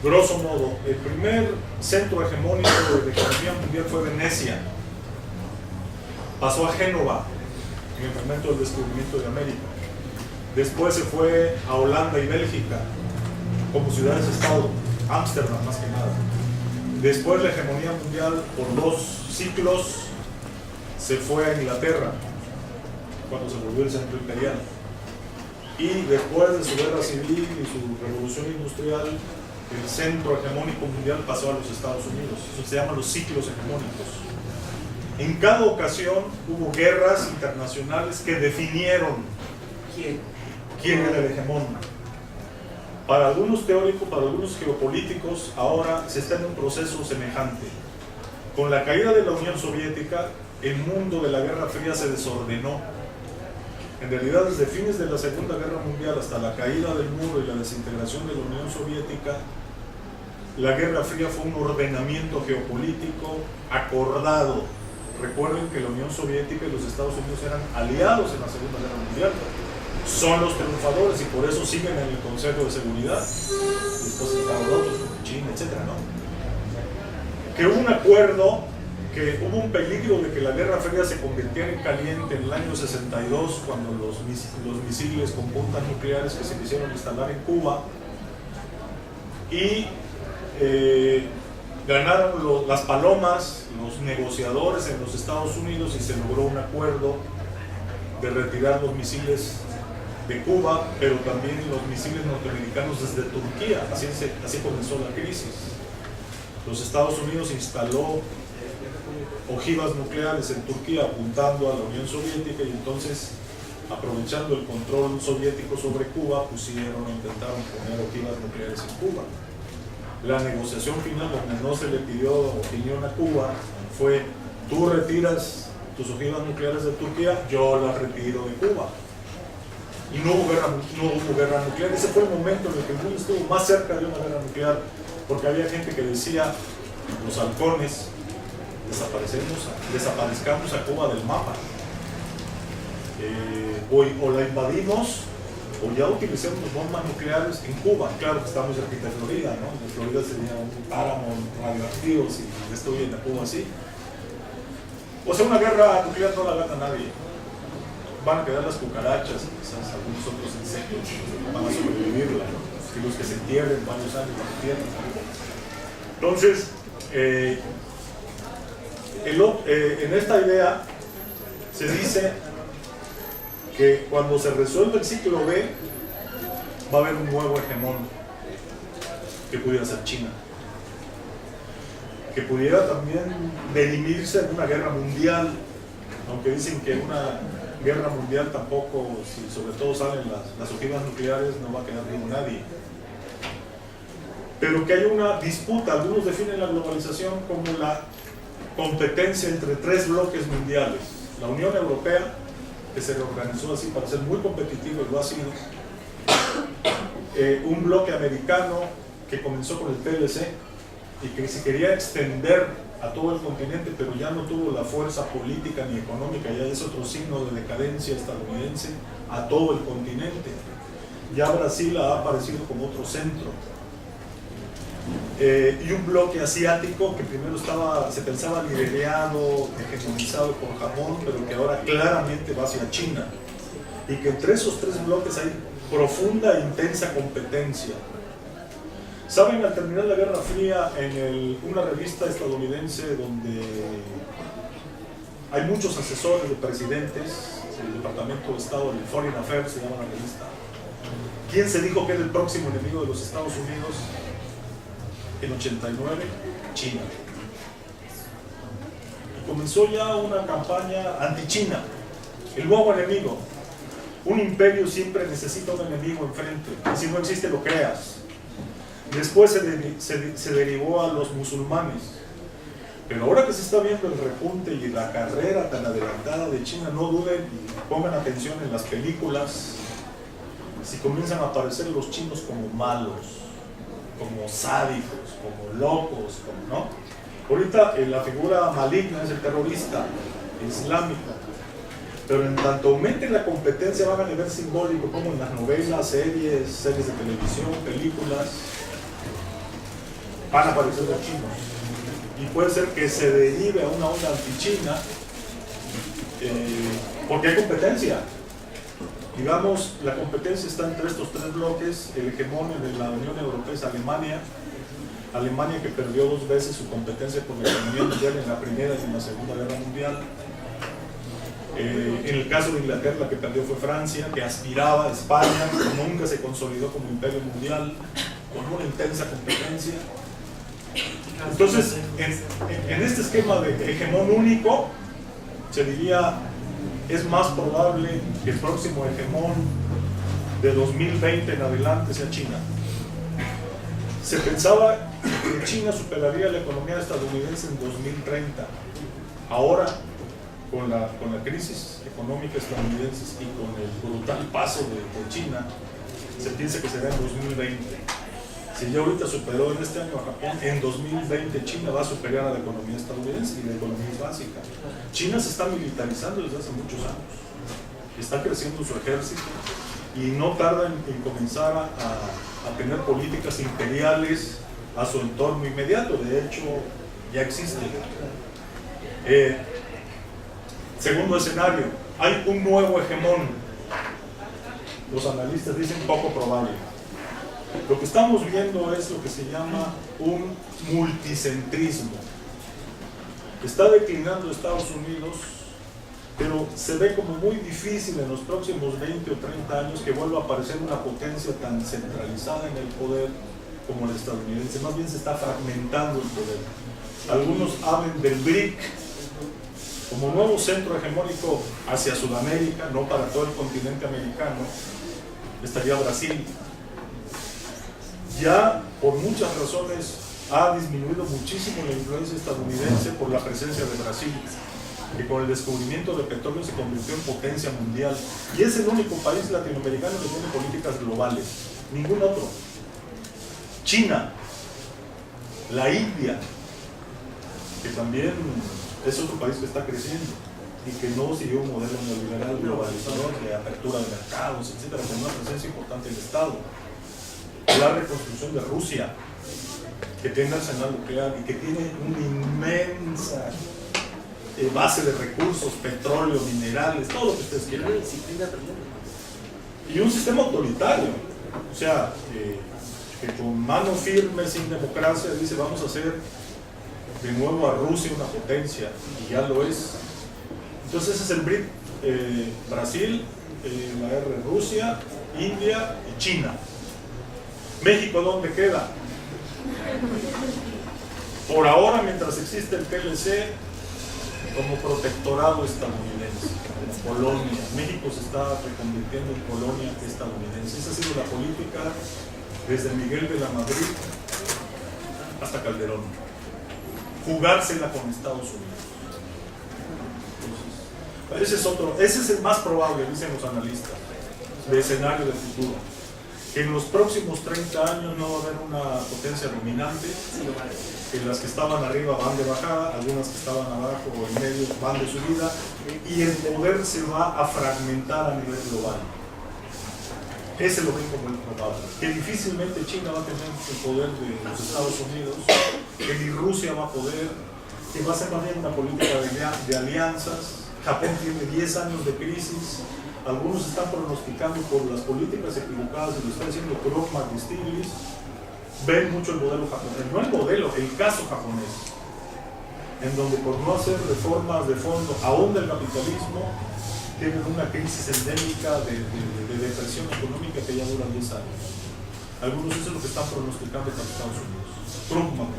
Grosso modo, el primer centro hegemónico de la economía mundial fue Venecia. Pasó a Génova en el momento del descubrimiento de América. Después se fue a Holanda y Bélgica como ciudades-estado, Ámsterdam más que nada. Después la hegemonía mundial por 2 ciclos se fue a Inglaterra, cuando se volvió el centro imperial. Y después de su guerra civil y su revolución industrial, el centro hegemónico mundial pasó a los Estados Unidos. Eso se llama los ciclos hegemónicos. En cada ocasión hubo guerras internacionales que definieron quién era el hegemón. Para algunos teóricos, para algunos geopolíticos, ahora se está en un proceso semejante. Con la caída de la Unión Soviética, el mundo de la Guerra Fría se desordenó. En realidad, desde fines de la Segunda Guerra Mundial hasta la caída del muro y la desintegración de la Unión Soviética, la Guerra Fría fue un ordenamiento geopolítico acordado. Recuerden que la Unión Soviética y los Estados Unidos eran aliados en la Segunda Guerra Mundial. Son los triunfadores y por eso siguen en el Consejo de Seguridad. Después estaban otros, China, etc., ¿no? Que hubo un acuerdo, que hubo un peligro de que la Guerra Fría se convirtiera en caliente en el año 62, cuando los misiles con puntas nucleares que se quisieron instalar en Cuba, y ganaron las palomas, los negociadores en los Estados Unidos, y se logró un acuerdo de retirar los misiles de Cuba, pero también los misiles norteamericanos desde Turquía. Así comenzó la crisis. Los Estados Unidos instaló ojivas nucleares en Turquía apuntando a la Unión Soviética, y entonces, aprovechando el control soviético sobre Cuba, intentaron poner ojivas nucleares en Cuba. La negociación final, donde no se le pidió opinión a Cuba, fue: tú retiras tus ojivas nucleares de Turquía, yo las retiro de Cuba. Y no hubo guerra nuclear. Ese fue el momento en el que el mundo estuvo más cerca de una guerra nuclear, porque había gente que decía, los halcones, desaparezcamos a Cuba del mapa. O la invadimos, o ya utilicemos bombas nucleares en Cuba. Claro que está muy cerquita de Florida, ¿no? En Florida sería un páramo radioactivo si destruyen a Cuba así. O sea, una guerra nuclear no la gana nadie. Van a quedar las cucarachas, quizás algunos otros insectos van a sobrevivirla, ¿no? Y los que se entierren varios años en la tierra. Entonces, en esta idea se dice que cuando se resuelva el ciclo B, va a haber un nuevo hegemón que pudiera ser China, que pudiera también derimirse en una guerra mundial, aunque dicen que una guerra mundial tampoco, si sobre todo salen las ojivas nucleares, no va a quedar vivo nadie. Pero que hay una disputa, algunos definen la globalización como la competencia entre tres bloques mundiales. La Unión Europea, que se reorganizó así para ser muy competitivo y lo ha sido. Un bloque americano que comenzó con el TLC y que se quería extender a todo el continente, pero ya no tuvo la fuerza política ni económica, ya es otro signo de decadencia estadounidense a todo el continente. Ya Brasil ha aparecido como otro centro. Y un bloque asiático que primero se pensaba liderado, hegemonizado por Japón, pero que ahora claramente va hacia China. Y que entre esos tres bloques hay profunda e intensa competencia. Saben, al terminar la Guerra Fría, en una revista estadounidense donde hay muchos asesores de presidentes, el Departamento de Estado del Foreign Affairs se llama la revista, ¿quién se dijo que era el próximo enemigo de los Estados Unidos? En 89, China. Y comenzó ya una campaña anti-China, el nuevo enemigo. Un imperio siempre necesita un enemigo enfrente, y si no existe lo creas. Después se derivó a los musulmanes. Pero ahora que se está viendo el repunte y la carrera tan adelantada de China, no duden y pongan atención en las películas, si comienzan a aparecer los chinos como malos, como sádicos, como locos, ¿no? Ahorita la figura maligna es el terrorista islámico, pero en tanto aumente la competencia van a nivel simbólico, como en las novelas, series de televisión, películas, van a aparecer los chinos. Y puede ser que se derive a una onda anti-China, porque hay competencia. Digamos, la competencia está entre estos tres bloques. El hegemón de la Unión Europea es Alemania. Alemania, que perdió 2 veces su competencia con la economía mundial en la Primera y en la Segunda Guerra Mundial. En el caso de Inglaterra, la que perdió fue Francia, que aspiraba a España, que nunca se consolidó como imperio mundial, con una intensa competencia. Entonces, en este esquema de hegemón único, se diría, es más probable que el próximo hegemón de 2020 en adelante sea China. Se pensaba que China superaría la economía estadounidense en 2030. Ahora, con la crisis económica estadounidense y con el brutal paso de China, se piensa que será en 2020. Si ya ahorita superó en este año a Japón, en 2020 China va a superar a la economía estadounidense, y la economía es básica. China se está militarizando desde hace muchos años, está creciendo su ejército y no tarda en comenzar a tener políticas imperiales a su entorno inmediato. De hecho, ya existe. Segundo escenario, hay un nuevo hegemón. Los analistas dicen poco probable. Lo que estamos viendo es lo que se llama un multicentrismo. Está declinando Estados Unidos, pero se ve como muy difícil en los próximos 20 o 30 años que vuelva a aparecer una potencia tan centralizada en el poder como el estadounidense. Más bien se está fragmentando el poder. Algunos hablan del BRIC como nuevo centro hegemónico hacia Sudamérica, no para todo el continente americano. Estaría Brasil. Ya por muchas razones ha disminuido muchísimo la influencia estadounidense por la presencia de Brasil. que con el descubrimiento de petróleo se convirtió en potencia mundial y es el único país latinoamericano que tiene políticas globales, ningún otro. China, la India, que también es otro país que está creciendo y que no siguió un modelo neoliberal globalizador de apertura de mercados, etcétera, con una presencia importante del Estado. La reconstrucción de Rusia, que tiene arsenal nuclear y que tiene una inmensa base de recursos, petróleo, minerales, todo lo que ustedes quieran. Y un sistema autoritario, o sea, que con mano firme, sin democracia, dice vamos a hacer de nuevo a Rusia una potencia, y ya lo es. Entonces ese es el BRIC, Brasil, la R Rusia, India y China. México, ¿dónde queda? Por ahora, mientras existe el TLC, como protectorado estadounidense, como colonia. México se está reconvirtiendo en colonia estadounidense. Esa ha sido la política desde Miguel de la Madrid hasta Calderón. Jugársela con Estados Unidos. Entonces, ese es el más probable, dicen los analistas, de escenario del futuro. Que en los próximos 30 años no va a haber una potencia dominante, que las que estaban arriba van de bajada, algunas que estaban abajo o en medio van de subida, y el poder se va a fragmentar a nivel global. Ese lo ven como el probable. Que difícilmente China va a tener el poder de los Estados Unidos, que ni Rusia va a poder, que va a ser más bien una política de alianzas. Japón tiene 10 años de crisis. Algunos están pronosticando por las políticas equivocadas, y lo está diciendo Krugman y Stiglitz, ven mucho el modelo japonés, no el modelo, el caso japonés, en donde por no hacer reformas de fondo, aún del capitalismo, tienen una crisis endémica de depresión económica que ya dura 10 años. Algunos eso es lo que están pronosticando para Estados Unidos. Krugman,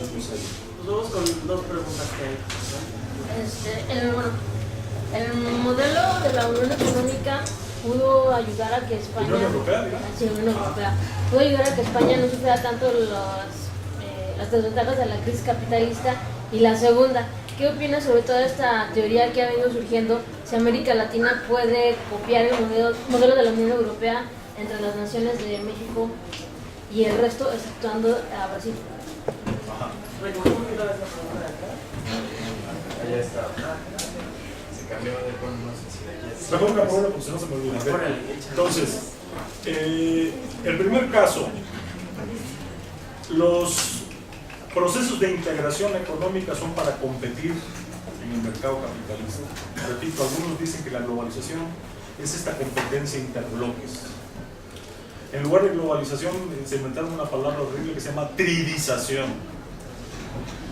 ya lo sé. Pues vamos con dos preguntas que hay. El modelo de la Unión Económica pudo ayudar a que España, Unión Europea, sí, Unión Europea, pudo ayudar a que España no sufriera tanto las desventajas de la crisis capitalista. Y la segunda, ¿qué opinas sobre toda esta teoría que ha venido surgiendo? Si América Latina puede copiar el modelo de la Unión Europea entre las naciones de México y el resto, exceptuando a Brasil. Recordemos una vez la pregunta de acá. Allá está. Cambió de forma, no sé si la quieres. Mejor una palabra porque si no se me olvida. Entonces, el primer caso, los procesos de integración económica son para competir en el mercado capitalista. Repito, algunos dicen que la globalización es esta competencia interbloques. En lugar de globalización se inventaron una palabra horrible que se llama tridización.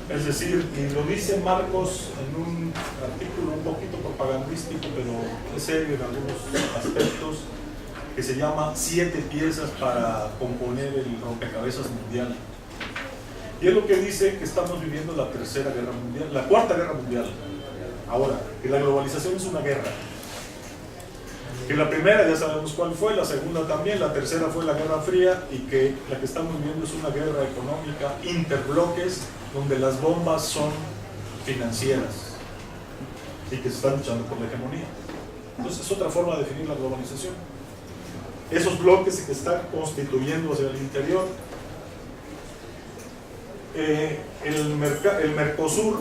Es decir, y lo dice Marcos en un artículo un poquito propagandístico, pero es serio en algunos aspectos, que se llama 7 piezas para componer el rompecabezas mundial. Y es lo que dice que estamos viviendo la tercera guerra mundial, la cuarta guerra mundial. Ahora, que la globalización es una guerra. Que la primera ya sabemos cuál fue, la segunda también, la tercera fue la Guerra Fría, y que la que estamos viviendo es una guerra económica interbloques, donde las bombas son financieras y que se están luchando por la hegemonía. Entonces es otra forma de definir la globalización. Esos bloques que están constituyendo hacia el interior. El Mercosur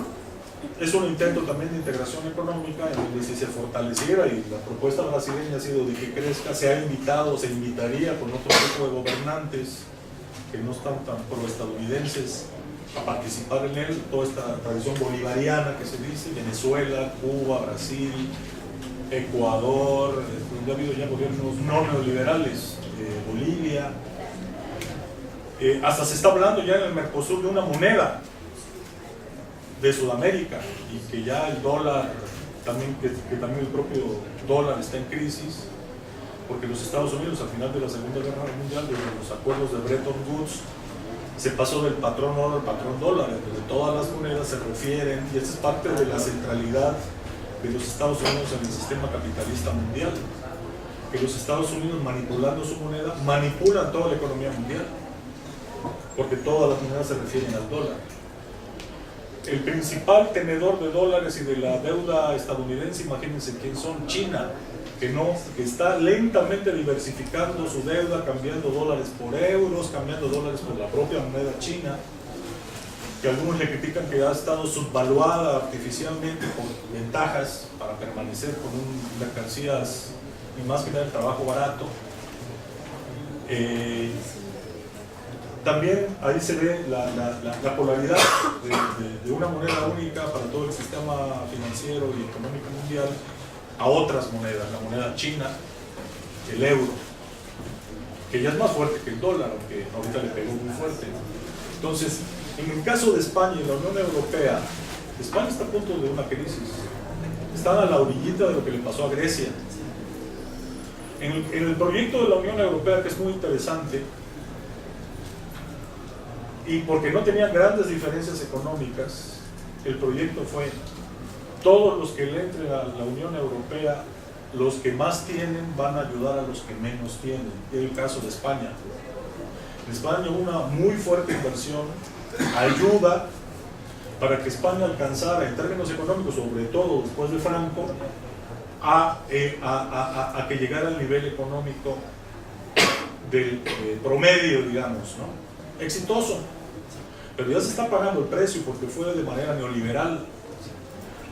es un intento también de integración económica en donde si se fortaleciera, y la propuesta brasileña ha sido de que crezca, se ha invitado, se invitaría con otro tipo de gobernantes que no están tan pro-estadounidenses a participar en él, toda esta tradición bolivariana que se dice, Venezuela, Cuba, Brasil, Ecuador, donde ha habido ya gobiernos no neoliberales, Bolivia, hasta se está hablando ya en el Mercosur de una moneda de Sudamérica, y que ya el dólar, también, que también el propio dólar está en crisis, porque los Estados Unidos al final de la Segunda Guerra Mundial, desde los acuerdos de Bretton Woods, se pasó del patrón oro al patrón dólar, donde todas las monedas se refieren, y esa es parte de la centralidad de los Estados Unidos en el sistema capitalista mundial, que los Estados Unidos, manipulando su moneda, manipulan toda la economía mundial, porque todas las monedas se refieren al dólar. el principal tenedor de dólares y de la deuda estadounidense, imagínense quién son, China, que está lentamente diversificando su deuda, cambiando dólares por euros, cambiando dólares por la propia moneda china, que algunos le critican que ha estado subvaluada artificialmente por ventajas para permanecer con mercancías y más que nada el trabajo barato. También ahí se ve la polaridad de una moneda única para todo el sistema financiero y económico mundial a otras monedas, la moneda china, el euro, que ya es más fuerte que el dólar, aunque ahorita le pegó muy fuerte. Entonces, en el caso de España y la Unión Europea, España está a punto de una crisis, están a la orillita de lo que le pasó a Grecia. En el proyecto de la Unión Europea, que es muy interesante, y porque no tenían grandes diferencias económicas, el proyecto fue: todos los que le entren a la Unión Europea, los que más tienen van a ayudar a los que menos tienen. Y es el caso de España. En España una muy fuerte inversión ayuda para que España alcanzara en términos económicos, sobre todo después de Franco, a que llegara al nivel económico del promedio, digamos, ¿no? Exitoso, pero ya se está pagando el precio porque fue de manera neoliberal.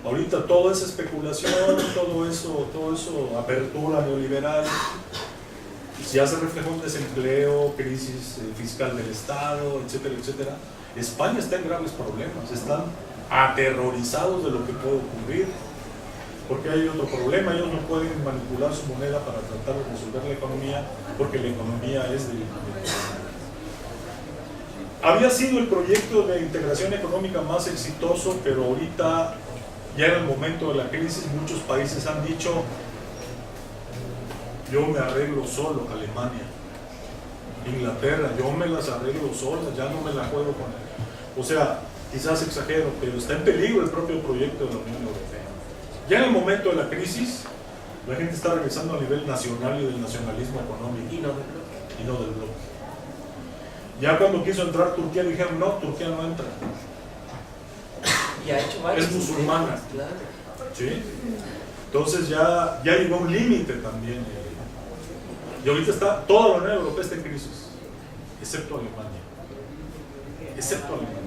Ahorita toda esa especulación, todo eso, apertura neoliberal, ya se reflejó en desempleo, crisis fiscal del Estado, etcétera, etcétera. España está en graves problemas, están aterrorizados de lo que puede ocurrir, porque hay otro problema: ellos no pueden manipular su moneda para tratar de resolver la economía, porque la economía es del había sido el proyecto de integración económica más exitoso, pero ahorita, ya en el momento de la crisis, muchos países han dicho: yo me arreglo solo. Alemania, Inglaterra, yo me las arreglo sola, ya no me la juego con él. O sea, quizás exagero, pero está en peligro el propio proyecto de la Unión Europea. Ya en el momento de la crisis, la gente está regresando a nivel nacional y del nacionalismo económico. Y no del bloque. Ya cuando quiso entrar Turquía, dijeron: no, Turquía no entra. Y ha hecho varios. Es musulmana. Claro. ¿Sí? Entonces ya llegó un límite también. Y ahorita está, toda la Unión Europea está en crisis, excepto Alemania. Excepto Alemania.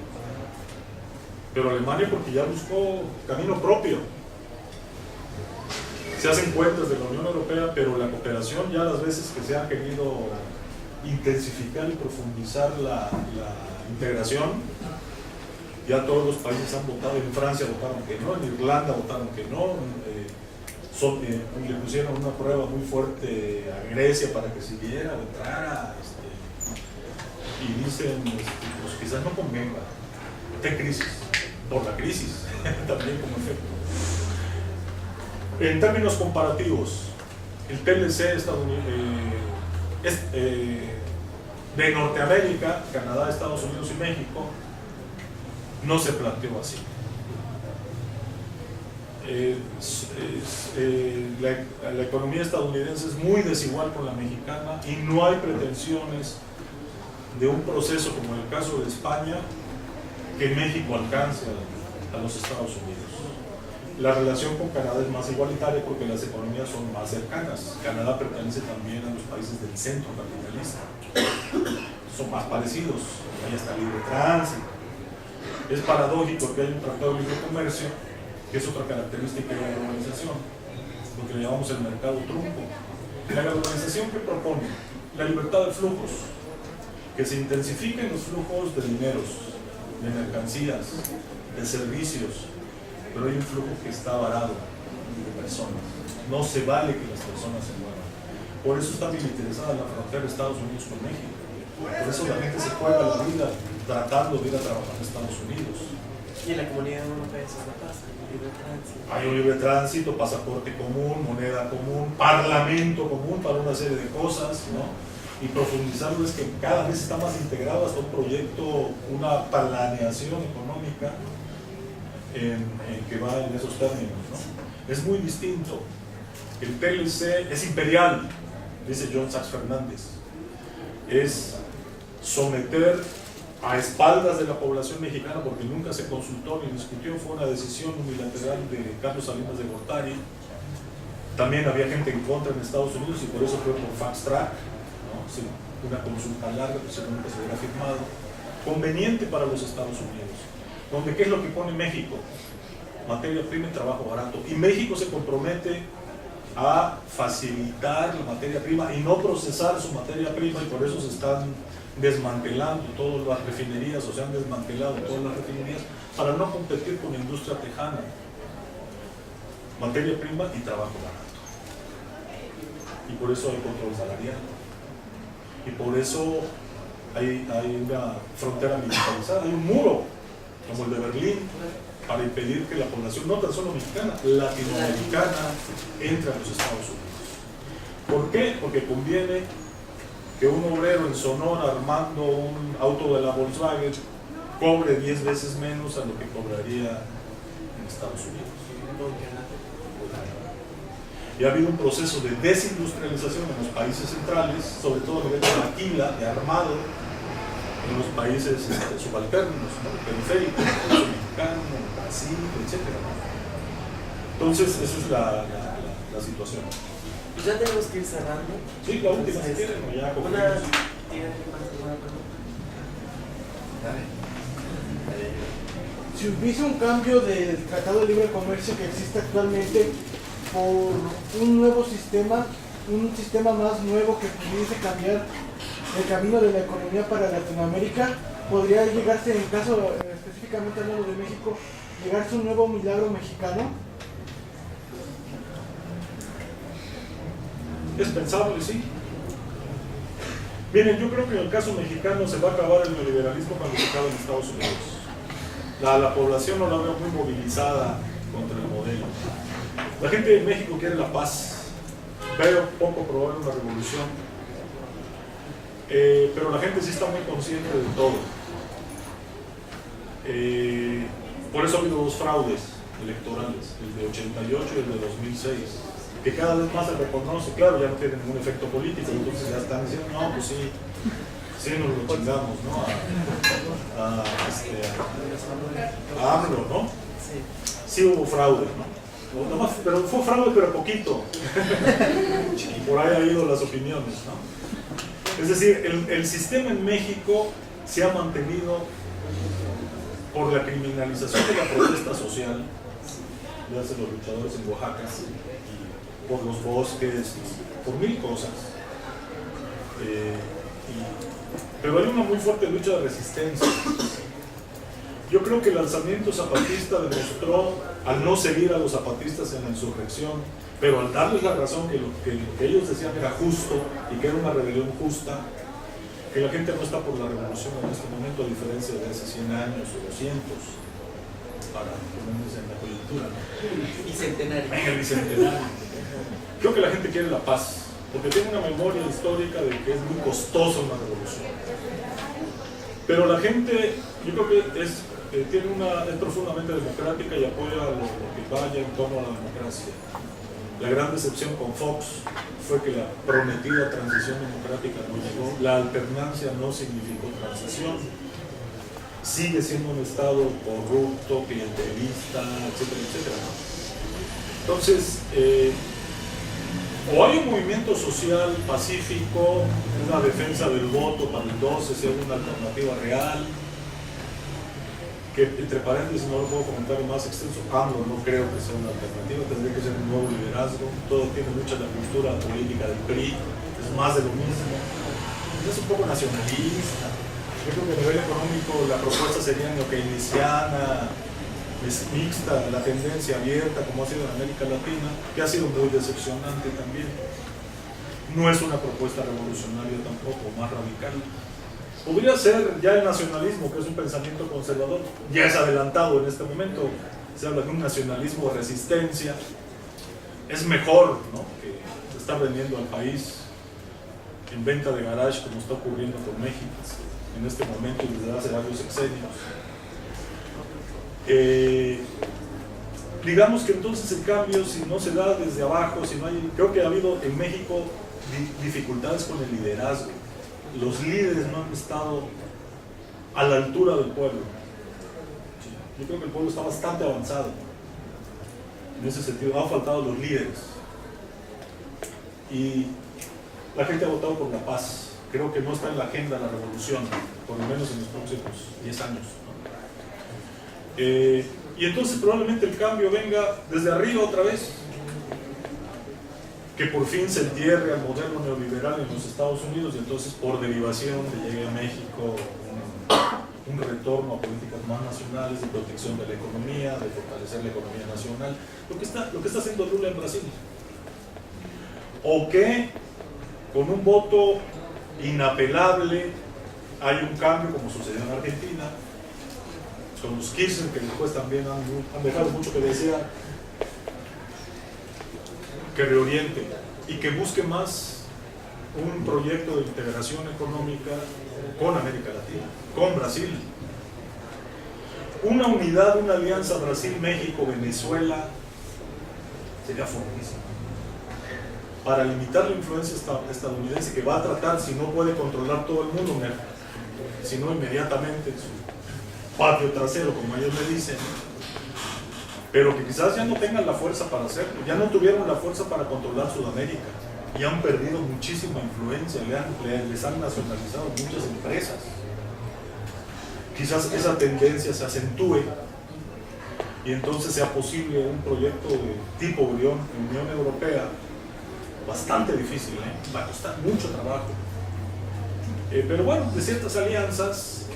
Pero Alemania porque ya buscó camino propio. Se hacen cuentas de la Unión Europea, pero la cooperación, ya las veces que se ha querido intensificar y profundizar la integración, ya todos los países han votado. En Francia votaron que no, en Irlanda votaron que no, le pusieron una prueba muy fuerte a Grecia para que siguiera o entrara, y dicen, pues quizás no convenga, de crisis, por la crisis, también como efecto. En términos comparativos, el TLC de Norteamérica, Canadá, Estados Unidos y México, no se planteó así. La economía estadounidense es muy desigual con la mexicana y no hay pretensiones de un proceso como en el caso de España que México alcance a los Estados Unidos. La relación con Canadá es más igualitaria porque las economías son más cercanas. Canadá pertenece también a los países del centro capitalista, son más parecidos, ahí está libre tránsito. Es paradójico que hay un tratado de libre comercio, que es otra característica de la globalización, lo que le llamamos el mercado trunco. La globalización, ¿qué propone? La libertad de flujos, que se intensifiquen los flujos de dineros, de mercancías, de servicios, pero hay un flujo que está varado de personas. No se vale que las personas se muevan. Por eso está militarizada la frontera de Estados Unidos con México. Por eso la gente se juega la vida tratando de ir a trabajar a Estados Unidos. Y en la comunidad europea eso no pasa, libre tránsito. Hay un libre tránsito, pasaporte común, moneda común, parlamento común para una serie de cosas, ¿no? Y profundizarlo es que cada vez está más integrado hasta un proyecto, una planeación económica que va en esos términos, ¿no? Es muy distinto. El TLC es imperial, dice John Sachs Fernández. Es someter a espaldas de la población mexicana, porque nunca se consultó ni discutió, fue una decisión unilateral de Carlos Salinas de Gortari. También había gente en contra en Estados Unidos y por eso fue por fast track, ¿no? Sí, una consulta larga, pues nunca se hubiera firmado. Conveniente para los Estados Unidos, donde ¿qué es lo que pone México? Materia prima y trabajo barato. Y México se compromete a facilitar la materia prima y no procesar su materia prima, y por eso se están desmantelando todas las refinerías, o se han desmantelado todas las refinerías para no competir con la industria tejana. Materia prima y trabajo barato. Y por eso hay control salarial. Y por eso hay una frontera militarizada, hay un muro, como el de Berlín, para impedir que la población, no tan solo mexicana, latinoamericana, entre a los Estados Unidos. ¿Por qué? Porque conviene que un obrero en Sonora armando un auto de la Volkswagen cobre 10 veces menos a lo que cobraría en Estados Unidos. Y ha habido un proceso de desindustrialización en los países centrales, sobre todo a nivel de maquila, de armado, en los países subalternos, ¿no? Periféricos, el mexicano, Brasil, etc. Entonces, esa es la situación. Pues ya tenemos que ir cerrando. Sí, la última, si quieren, ya concluimos. ¿Tienen más alguna pregunta? Si hubiese un cambio del Tratado de Libre Comercio que existe actualmente por un nuevo sistema, un sistema más nuevo que pudiese cambiar el camino de la economía para Latinoamérica, podría llegarse, en caso específicamente hablando de México, llegarse un nuevo milagro mexicano. Es pensable, sí. Miren, yo creo que en el caso mexicano se va a acabar el neoliberalismo cuando se acabe en Estados Unidos. La población no la veo muy movilizada contra el modelo. La gente de México quiere la paz. Veo poco probable una revolución. Pero la gente sí está muy consciente de todo. Por eso ha habido dos fraudes electorales, el de 88 y el de 2006, que cada vez más se reconoce. Claro, ya no tiene ningún efecto político, entonces ya están diciendo, no, pues sí, sí nos lo chingamos, ¿no? A AMLO, ¿no? Sí hubo fraude, ¿no? Pero fue fraude, pero poquito. Y por ahí ha ido las opiniones, ¿no? Es decir, el sistema en México se ha mantenido por la criminalización de la protesta social, ya hacen los luchadores en Oaxaca, por los bosques, por mil cosas. Pero hay una muy fuerte lucha de resistencia. Yo creo que el alzamiento zapatista demostró, al no seguir a los zapatistas en la insurrección, pero al darles la razón que lo que ellos decían era justo y que era una rebelión justa, que la gente no está por la revolución en este momento, a diferencia de hace 100 años o 200, para ponernos en la coyuntura, ¿no? Bicentenario. Venga, el bicentenario. Creo que la gente quiere la paz, porque tiene una memoria histórica de que es muy costosa una revolución. Pero la gente, yo creo que es profundamente democrática y apoya lo que vaya en torno a la democracia. La gran decepción con Fox fue que la prometida transición democrática no llegó, la alternancia no significó transición, sigue siendo un Estado corrupto, clientelista, etcétera, etcétera. Entonces, o hay un movimiento social pacífico, una defensa del voto para el 12, sea una alternativa real, que entre paréntesis no lo puedo comentar más extenso, AMLO no creo que sea una alternativa, tendría que ser un nuevo liderazgo, todo tiene mucha la cultura política del PRI, es más de lo mismo, es un poco nacionalista. Yo creo que a nivel económico la propuesta sería neokeynesiana, es mixta, la tendencia abierta como ha sido en América Latina, que ha sido muy decepcionante también. No es una propuesta revolucionaria tampoco, más radical. Podría ser ya el nacionalismo, que es un pensamiento conservador, ya es adelantado en este momento. Se habla de un nacionalismo de resistencia. Es mejor, ¿no?, que estar vendiendo al país en venta de garage, como está ocurriendo con México en este momento y desde hace varios sexenios. Digamos que entonces el cambio, si no se da desde abajo, si no hay, creo que ha habido en México dificultades con el liderazgo. Los líderes no han estado a la altura del pueblo. Yo creo que el pueblo está bastante avanzado. En ese sentido, han faltado los líderes. Y la gente ha votado por la paz. Creo que no está en la agenda la revolución, por lo menos en los próximos 10 años. Y entonces probablemente el cambio venga desde arriba otra vez. Que por fin se entierre al modelo neoliberal en los Estados Unidos y entonces por derivación le llegue a México un retorno a políticas más nacionales de protección de la economía, de fortalecer la economía nacional, lo que está haciendo Lula en Brasil. O que con un voto inapelable hay un cambio como sucedió en Argentina, con los Kirchner, que después también han dejado mucho que desear, que reoriente y que busque más un proyecto de integración económica con América Latina, con Brasil. Una unidad, una alianza Brasil, México, Venezuela sería fortísima para limitar la influencia estadounidense, que va a tratar, si no puede controlar todo el mundo, sino inmediatamente en su patio trasero, como ellos le dicen, pero que quizás ya no tengan la fuerza para hacerlo, ya no tuvieron la fuerza para controlar Sudamérica y han perdido muchísima influencia, les han nacionalizado muchas empresas. Quizás esa tendencia se acentúe y entonces sea posible un proyecto de tipo Unión Europea, bastante difícil, va a costar mucho trabajo, pero bueno, de ciertas alianzas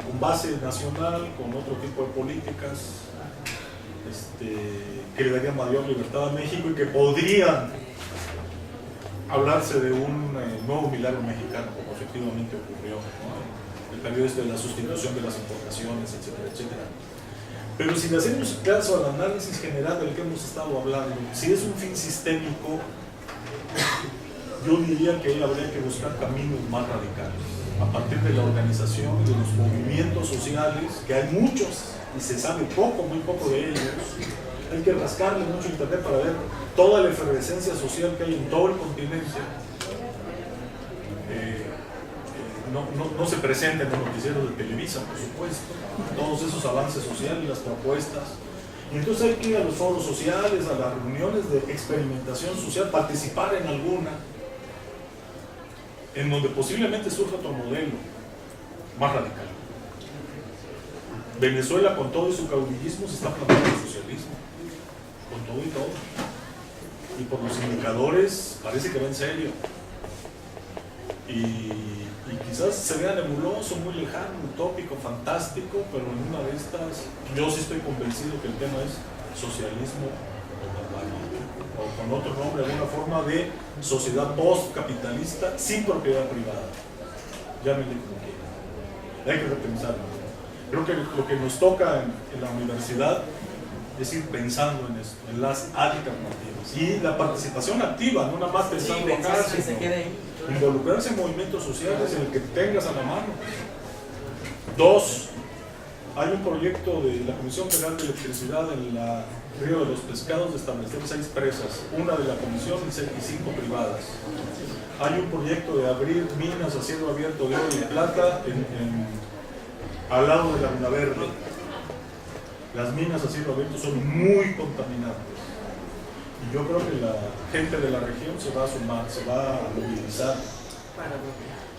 con base nacional, con otro tipo de políticas que le darían mayor libertad a México y que podrían hablarse de un nuevo milagro mexicano, como efectivamente ocurrió, ¿no? El periodo de la sustitución de las importaciones, etcétera, etcétera. Pero si le hacemos caso al análisis general del que hemos estado hablando, si es un fin sistémico, yo diría que ahí habría que buscar caminos más radicales, a partir de la organización y de los movimientos sociales, que hay muchos y se sabe poco, muy poco de ellos. Hay que rascarle mucho internet para ver toda la efervescencia social que hay en todo el continente. No se presenta en los noticieros de Televisa, por supuesto, todos esos avances sociales, las propuestas. Y entonces hay que ir a los foros sociales, a las reuniones de experimentación social, participar en alguna, en donde posiblemente surja otro modelo más radical. Venezuela, con todo y su caudillismo, se está planteando el socialismo, con todo y todo. Y por los indicadores parece que va en serio. Y quizás se vea nebuloso, muy lejano, utópico, fantástico, pero en una de estas, yo sí estoy convencido que el tema es socialismo o con otro nombre, alguna forma de sociedad postcapitalista sin propiedad privada. Llámenle como quieran. Hay que repensarlo. Creo que lo que nos toca en la universidad es ir pensando en esto, en las alternativas y la participación activa, no nada más pensando acá, sino involucrarse en movimientos sociales en el que tengas a la mano. 2, hay un proyecto de la Comisión Federal de Electricidad en la Río de los Pescados de establecer 6 presas, una de la Comisión y 5 privadas. Hay un proyecto de abrir minas a cielo abierto de oro y plata al lado de la Laguna Verde. Las minas a cielo abierto son muy contaminantes. Y yo creo que la gente de la región se va a sumar, se va a movilizar.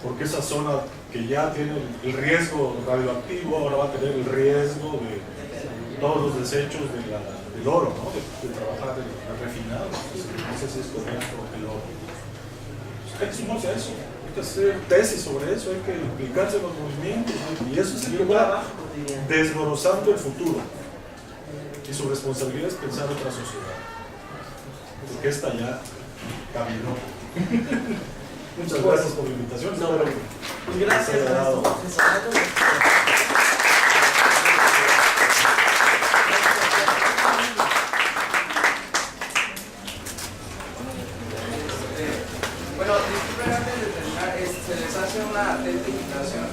Porque esa zona que ya tiene el riesgo radioactivo, ahora va a tener el riesgo de todos los desechos del oro, ¿no? de trabajar el refinado. No sé si es correcto el oro. Hay que sumarse a eso. Hay que hacer tesis sobre eso, hay que implicarse en los movimientos, ¿no? Y eso es el que va desglosando el futuro. Y su responsabilidad es pensar otra sociedad. Porque esta ya caminó. Muchas gracias por la invitación. Gracias a todos. Bueno, disculpen, antes de terminar, se les hace una atenta invitación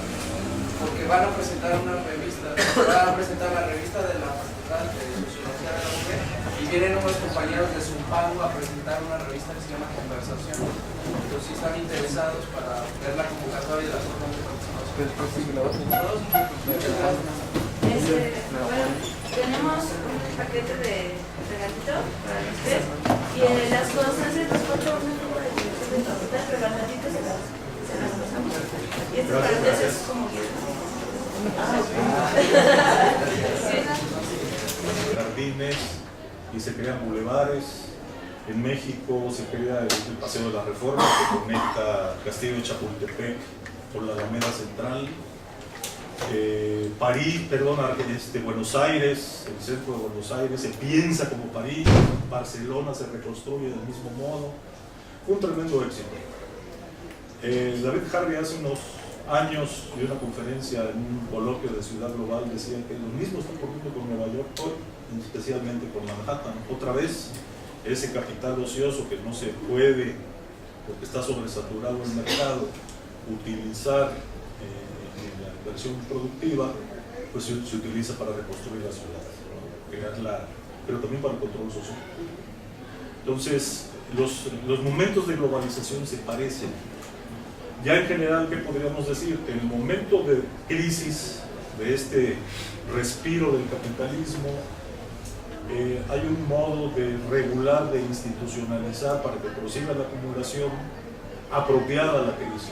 porque van a presentar una revista, van a presentar la revista de la Facultad de Sociología de la UNED y vienen unos compañeros de Zumpango a presentar una revista que se llama Conversación. Entonces, si están interesados para ver la convocatoria y las formas de participación. Muchas gracias. Bueno, tenemos un paquete de regalito para los tres y las cosas se nos falta un número de dirección, pero las ratitas se las pasamos. Y este para ustedes es como jardines y se crean bulevares. En México se crea el Paseo de la Reforma que conecta Castillo de Chapultepec con la Alameda Central. Buenos Aires, el centro de Buenos Aires se piensa como París, Barcelona se reconstruye del mismo modo. Fue un tremendo éxito. David Harvey hace unos años dio una conferencia en un coloquio de Ciudad Global, decía que lo mismo está ocurriendo con Nueva York hoy, especialmente con Manhattan. Otra vez, ese capital ocioso que no se puede, porque está sobresaturado el mercado, utilizar en la inversión productiva, pues se utiliza para reconstruir la ciudad, ¿no? Pero también para el control social. Entonces, los momentos de globalización se parecen. Ya en general, ¿qué podríamos decir? En el momento de crisis, de este respiro del capitalismo, hay un modo de regular, de institucionalizar para que prosiga la acumulación apropiada a la crisis.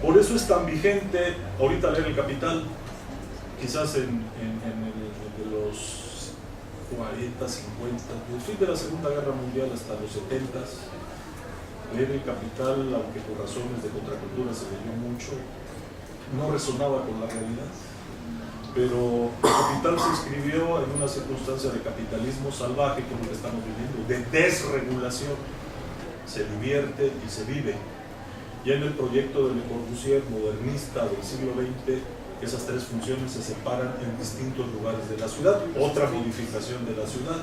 Por eso es tan vigente ahorita leer El Capital, quizás en los 40, 50, del fin de la Segunda Guerra Mundial hasta los 70s, leer El Capital, aunque por razones de contracultura se leyó mucho, no resonaba con la realidad. Pero El Capital se escribió en una circunstancia de capitalismo salvaje, que es lo que estamos viviendo, de desregulación. Se divierte y se vive. Ya en el proyecto de Le Corbusier, modernista del siglo XX, esas tres funciones se separan en distintos lugares de la ciudad, otra modificación de la ciudad.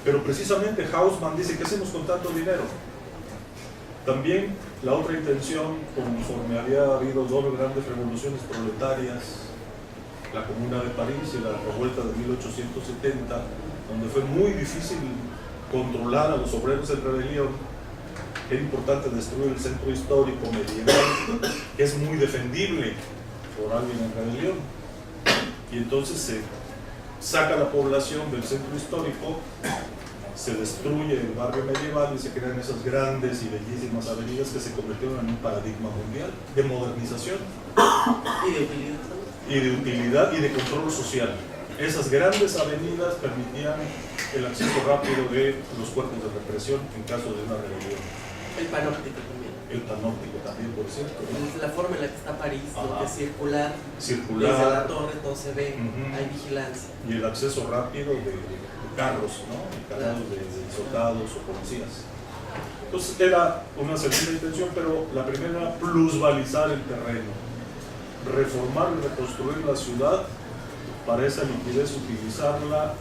Pero precisamente Haussmann dice, ¿qué hacemos con tanto dinero? También la otra intención, conforme había habido dos grandes revoluciones proletarias, la Comuna de París y la revuelta de 1870, donde fue muy difícil controlar a los obreros en rebelión, era importante destruir el centro histórico medieval, que es muy defendible por alguien en rebelión, y entonces se saca la población del centro histórico, se destruye el barrio medieval y se crean esas grandes y bellísimas avenidas que se convirtieron en un paradigma mundial de modernización y de utilidad y de control social. Esas grandes avenidas permitían el acceso rápido de los cuerpos de represión en caso de una rebelión. El panóptico también. El panóptico también, por cierto, ¿no? Es la forma en la que está París, donde es circular, circular, desde la torre todo se ve, hay vigilancia. Y el acceso rápido de carros, ¿no? Carros de soldados o policías. Entonces era una segunda intención, pero la primera era plusvalizar el terreno, reformar y reconstruir la ciudad, para esa liquidez utilizarla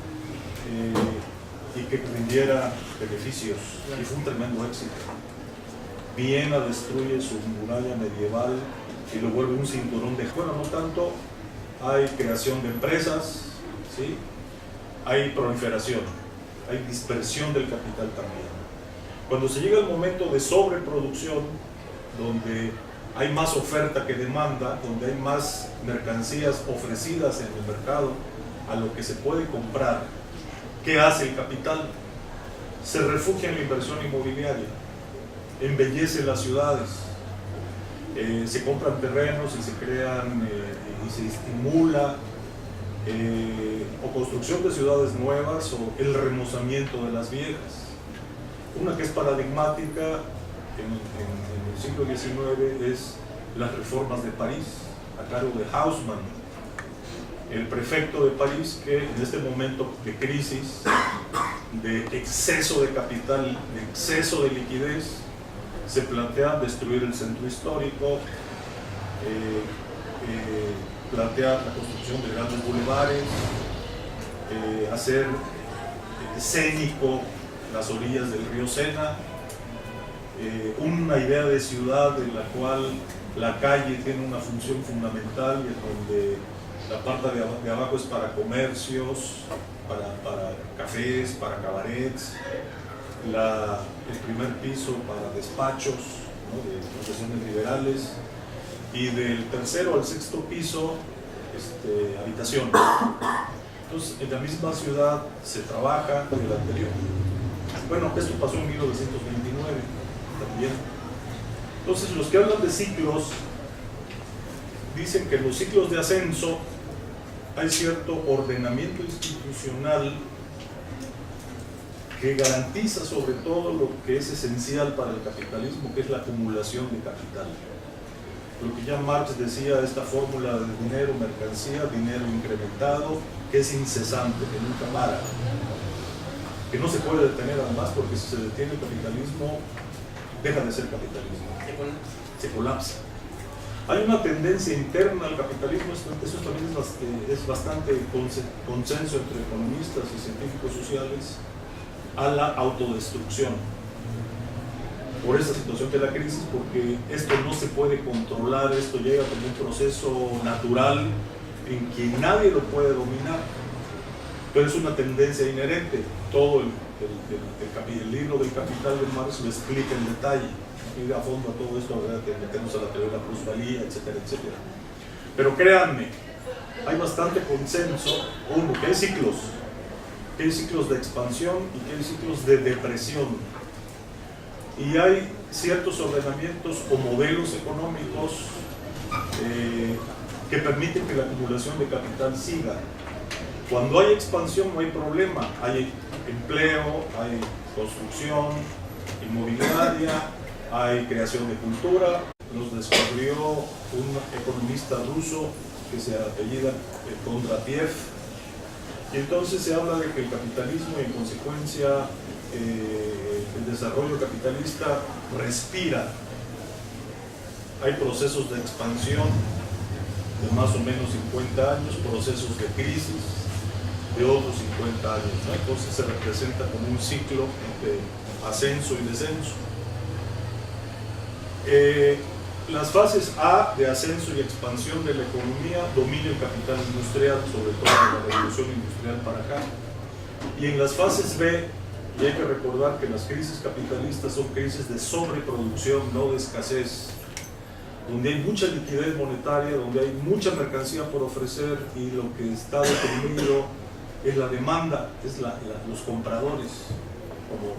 y que rindiera beneficios. Y fue un tremendo éxito. Viena destruye su muralla medieval y lo vuelve un cinturón de... Bueno, no tanto, hay creación de empresas, ¿sí? Hay proliferación, hay dispersión del capital también. Cuando se llega el momento de sobreproducción, donde hay más oferta que demanda, donde hay más mercancías ofrecidas en el mercado a lo que se puede comprar, ¿qué hace el capital? Se refugia en la inversión inmobiliaria, embellece las ciudades, se compran terrenos y se crean y se estimula o construcción de ciudades nuevas o el remozamiento de las viejas. Una que es paradigmática en el siglo XIX es las reformas de París, a cargo de Haussmann, el prefecto de París, que en este momento de crisis, de exceso de capital, de exceso de liquidez, se plantea destruir el centro histórico, plantea la construcción de grandes bulevares, hacer escénico las orillas del río Sena, una idea de ciudad en la cual la calle tiene una función fundamental y en donde La parte de abajo es para comercios, para cafés, para cabarets. El primer piso para despachos, ¿no?, de profesiones liberales. Y del tercero al sexto piso, habitaciones. Entonces, en la misma ciudad se trabaja en el anterior. Bueno, esto pasó en 1929 también. Entonces, los que hablan de ciclos dicen que en los ciclos de ascenso hay cierto ordenamiento institucional que garantiza sobre todo lo que es esencial para el capitalismo, que es la acumulación de capital. Lo que ya Marx decía, esta fórmula de dinero, mercancía, dinero incrementado, que es incesante, que nunca para, que no se puede detener además, porque si se detiene el capitalismo, deja de ser capitalismo, se colapsa. Hay una tendencia interna al capitalismo, eso también es bastante consenso entre economistas y científicos sociales, a la autodestrucción por esta situación de la crisis, porque esto no se puede controlar, esto llega como un proceso natural en que nadie lo puede dominar, pero es una tendencia inherente. Todo el libro del Capital de Marx lo explica en detalle, ir a fondo a todo esto, habría que meternos a la teoría de la plusvalía, etcétera, etcétera. Pero créanme, hay bastante consenso, uno, que hay ciclos de expansión y que hay ciclos de depresión. Y hay ciertos ordenamientos o modelos económicos que permiten que la acumulación de capital siga. Cuando hay expansión no hay problema, hay empleo, hay construcción inmobiliaria, hay creación de cultura. Nos descubrió un economista ruso que se apellida Kondratiev, y entonces se habla de que el capitalismo y en consecuencia el desarrollo capitalista respira. Hay procesos de expansión de más o menos 50 años, procesos de crisis de otros 50 años, ¿no? Entonces se representa como un ciclo de ascenso y descenso. Las fases A de ascenso y expansión de la economía, dominio el capital industrial, sobre todo en la revolución industrial para acá. Y en las fases B, y hay que recordar que las crisis capitalistas son crisis de sobreproducción, no de escasez, donde hay mucha liquidez monetaria, donde hay mucha mercancía por ofrecer y lo que está deprimido es la demanda, es los compradores, como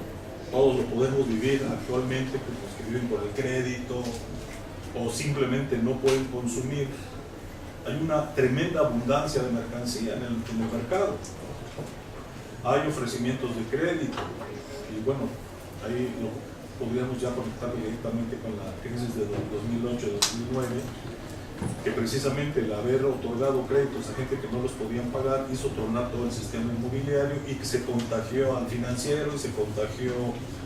todos lo podemos vivir actualmente, pues los que viven por el crédito o simplemente no pueden consumir. Hay una tremenda abundancia de mercancía en el mercado. Hay ofrecimientos de crédito y bueno, ahí lo podríamos ya conectar directamente con la crisis de 2008-2009, que precisamente el haber otorgado créditos a gente que no los podían pagar hizo tornar todo el sistema inmobiliario y que se contagió al financiero y se contagió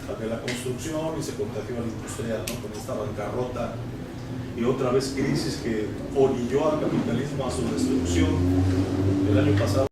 al de la construcción y se contagió al industrial, ¿no?, con esta bancarrota y otra vez crisis que orilló al capitalismo a su destrucción el año pasado.